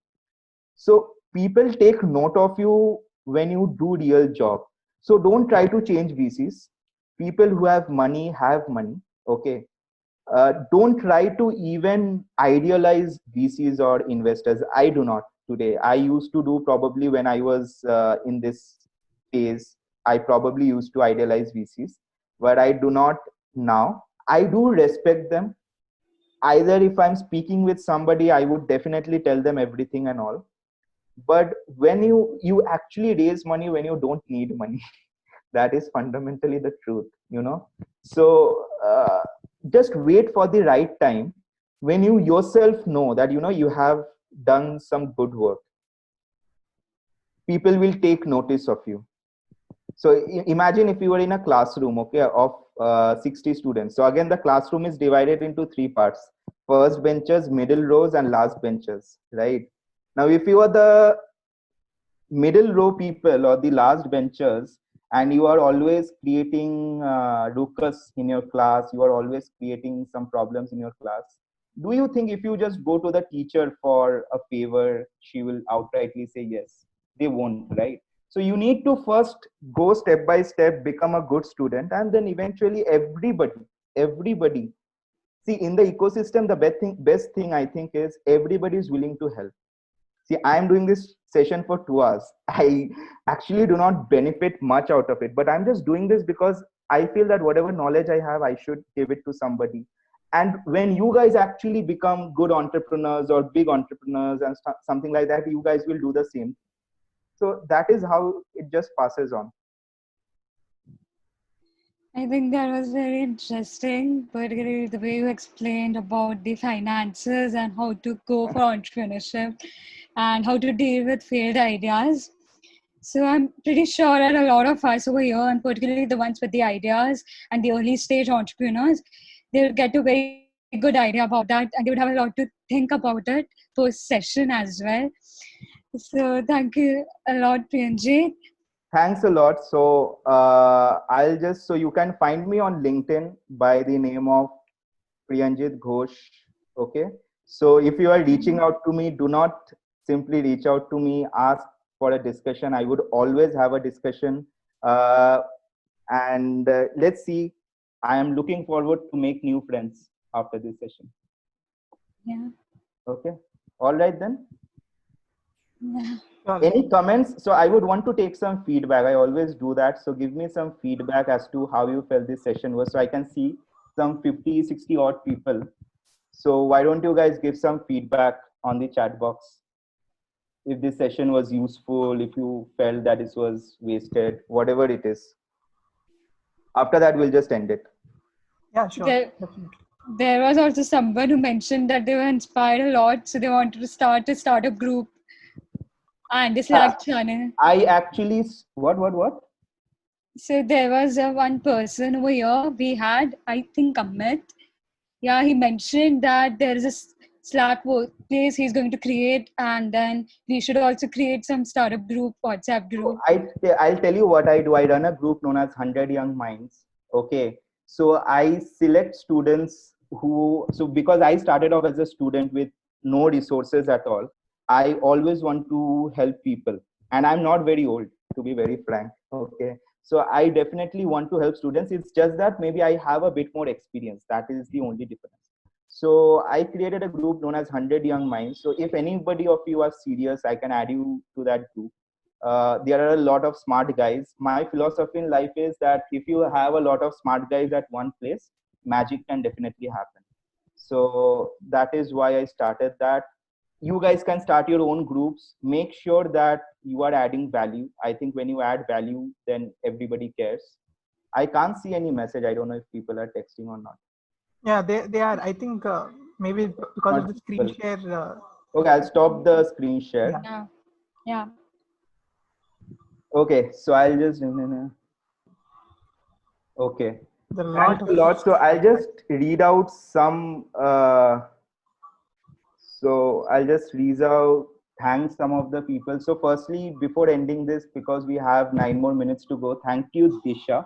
So people take note of you when you do real job. So don't try to change VCs. People who have money. Okay, don't try to even idealize VCs or investors. I do not today. I used to do, probably when I was in this phase. I probably used to idealize VCs, but I do not now. I do respect them. Either if I'm speaking with somebody, I would definitely tell them everything and all. But when you actually raise money when you don't need money, that is fundamentally the truth, you know. So just wait for the right time, when you yourself know that you have done some good work. People will take notice of you. So imagine if you were in a classroom, okay, of 60 students. So again, the classroom is divided into three parts: first benchers, middle rows, and last benchers, right? Now if you are the middle row people or the last benchers, and you are always creating ruckus in your class, you are always creating some problems in your class, do you think if you just go to the teacher for a favor, she will outrightly say yes? They won't, right? So you need to first go step by step, become a good student, and then eventually everybody, see, in the ecosystem, the best thing I think is everybody is willing to help. See, I am doing this session for 2 hours. I actually do not benefit much out of it, but I'm just doing this because I feel that whatever knowledge I have, I should give it to somebody. And when you guys actually become good entrepreneurs or big entrepreneurs and something like that, you guys will do the same. So that is how it just passes on.
I think that was very interesting, particularly the way you explained about the finances and how to go for entrepreneurship and how to deal with failed ideas. So I'm pretty sure that a lot of us over here, and particularly the ones with the ideas and the early stage entrepreneurs, they'll get a very good idea about that, and they would have a lot to think about it post session as well. So thank you a lot, Priyanjit.
Thanks a lot. So so you can find me on LinkedIn by the name of Priyanjit Ghosh. Okay. So if you are reaching out to me, do not simply reach out to me, ask for a discussion. I would always have a discussion. And let's see. I am looking forward to make new friends after this session.
Yeah.
Okay. All right then.
Yeah.
Any comments? So I would want to take some feedback. I always do that. So give me some feedback as to how you felt this session was, so I can see some 50, 60 odd people. So why don't you guys give some feedback on the chat box? If this session was useful, if you felt that this was wasted, whatever it is. After that, we'll just end it.
Yeah, sure.
There,
Definitely.
there was also someone who mentioned that they were inspired a lot, so they wanted to start a startup group and a Slack channel.
I actually, what?
So there was one person over here. We had, I think, Amit. Yeah, he mentioned that there is a Slack workplace he's going to create, and then we should also create some startup group, WhatsApp group.
I'll tell you what I do. I run a group known as 100 Young Minds. Okay. So I select students so because I started off as a student with no resources at all, I always want to help people. And I'm not very old, to be very frank. Okay. So I definitely want to help students. It's just that maybe I have a bit more experience. That is the only difference. So I created a group known as 100 Young Minds. So if anybody of you are serious, I can add you to that group. There are a lot of smart guys. My philosophy in life is that if you have a lot of smart guys at one place, magic can definitely happen. So that is why I started that. You guys can start your own groups. Make sure that you are adding value. I think when you add value, then everybody cares. I can't see any message. I don't know if people are texting or not.
Yeah, they are. I think maybe because of the screen share.
Okay, I'll stop the screen share.
Yeah. Yeah.
Okay, so I'll just okay. Thanks a lot. So I'll just read out some. So I'll just read out thank some of the people. So firstly, before ending this, because we have 9 more minutes to go, thank you, Disha.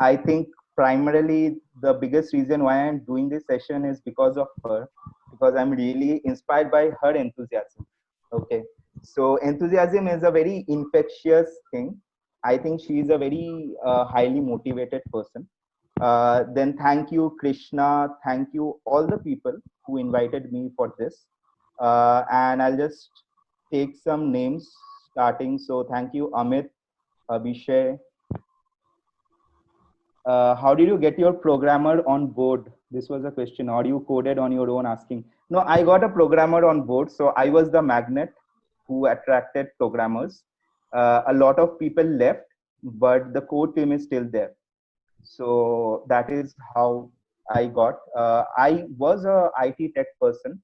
I think primarily the biggest reason why I'm doing this session is because of her, because I'm really inspired by her enthusiasm. Okay. So enthusiasm is a very infectious thing. I think she is a very highly motivated person. Then thank you, Krishna. Thank you, all the people who invited me for this. And I'll just take some names starting. So thank you, Amit, Abhishek. How did you get your programmer on board? This was a question. Or you coded on your own asking? No, I got a programmer on board. So I was the magnet who attracted programmers. A lot of people left, but the core team is still there. So that is how I got. I was a IT tech person.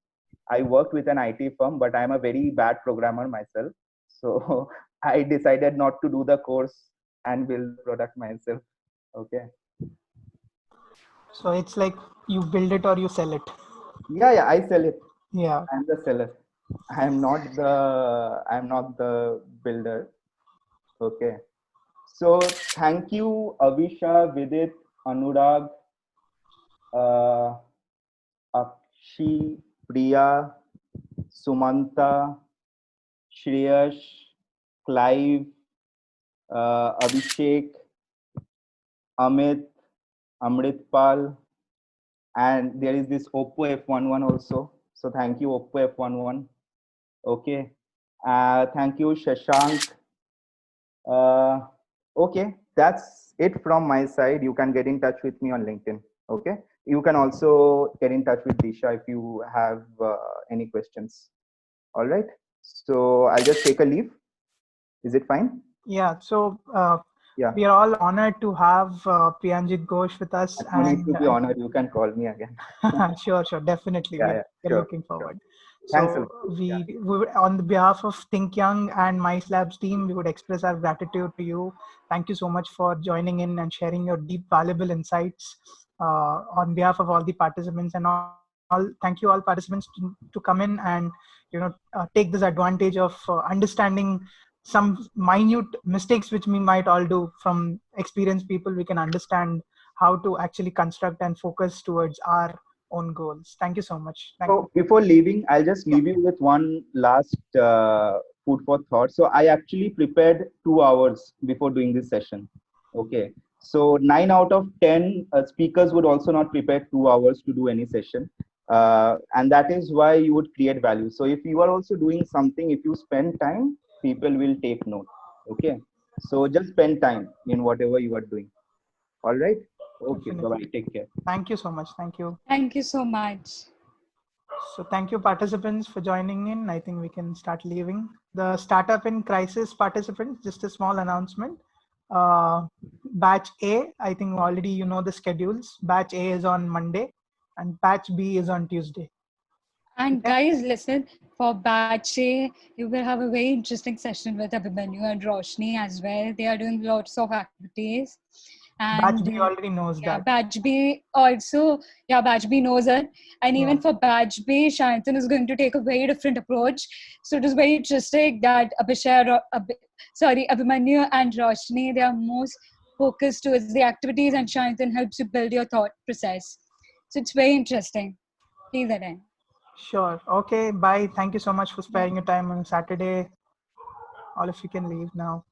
I worked with an IT firm, but I'm a very bad programmer myself. So I decided not to do the course and build the product myself. Okay.
So it's like you build it or you sell it.
Yeah, I sell it.
Yeah.
I'm the seller. I'm not the builder. Okay. So thank you, Avisha, Vidit, Anurag, uh, Akshi, Priya, Sumanta, Shreyash, Clive, Abhishek, Amit, Amritpal, and there is this Oppo F11 also. So thank you, Oppo F11. Okay. Thank you, Shashank. Okay, that's it from my side. You can get in touch with me on LinkedIn. Okay. You can also get in touch with Disha if you have any questions. All right. So I'll just take a leave. Is it fine?
Yeah. So
Yeah.
we are all honored to have Priyanjit Ghosh with us.
No need to be honored. You can call me again.
Sure, definitely.
Yeah,
We're
sure,
looking forward.
Thanks a
So
lot.
we would, on the behalf of Think Young and Mice Labs team, we would express our gratitude to you. Thank you so much for joining in and sharing your deep, valuable insights on behalf of all the participants and all. Thank you all participants to come in and take this advantage of understanding some minute mistakes which we might all do. From experienced people, we can understand how to actually construct and focus towards our own goals. Thank you so much. Thank you.
So before leaving, I'll just leave you with one last food for thought. So I actually prepared 2 hours before doing this session. Okay. So 9 out of 10 speakers would also not prepare 2 hours to do any session. And that is why you would create value. So if you are also doing something, if you spend time, people will take note. Okay. So just spend time in whatever you are doing. All right. Okay.
Definitely.
Bye-bye. Take care.
Thank you so much. Thank you.
Thank you so much.
So thank you participants for joining in. I think we can start leaving. The Startup in Crisis participants, just a small announcement. Batch A, I think already you know the schedules. Batch A is on Monday and batch B is on Tuesday.
And
Okay.
guys, listen, for batch A, you will have a very interesting session with Abhimanyu and Roshni as well. They are doing lots of activities.
Batch
And
B already knows
yeah,
that.
batch B also, yeah, batch B knows it. And even
Yeah.
for batch B, Shantanu is going to take a very different approach. So it is very interesting that Abhimanyu and Roshni, they are most focused towards the activities, and Shantanu helps you build your thought process. So it's very interesting. Please attend.
Sure. Okay. Bye. Thank you so much for sparing your time on Saturday. All of you can leave now.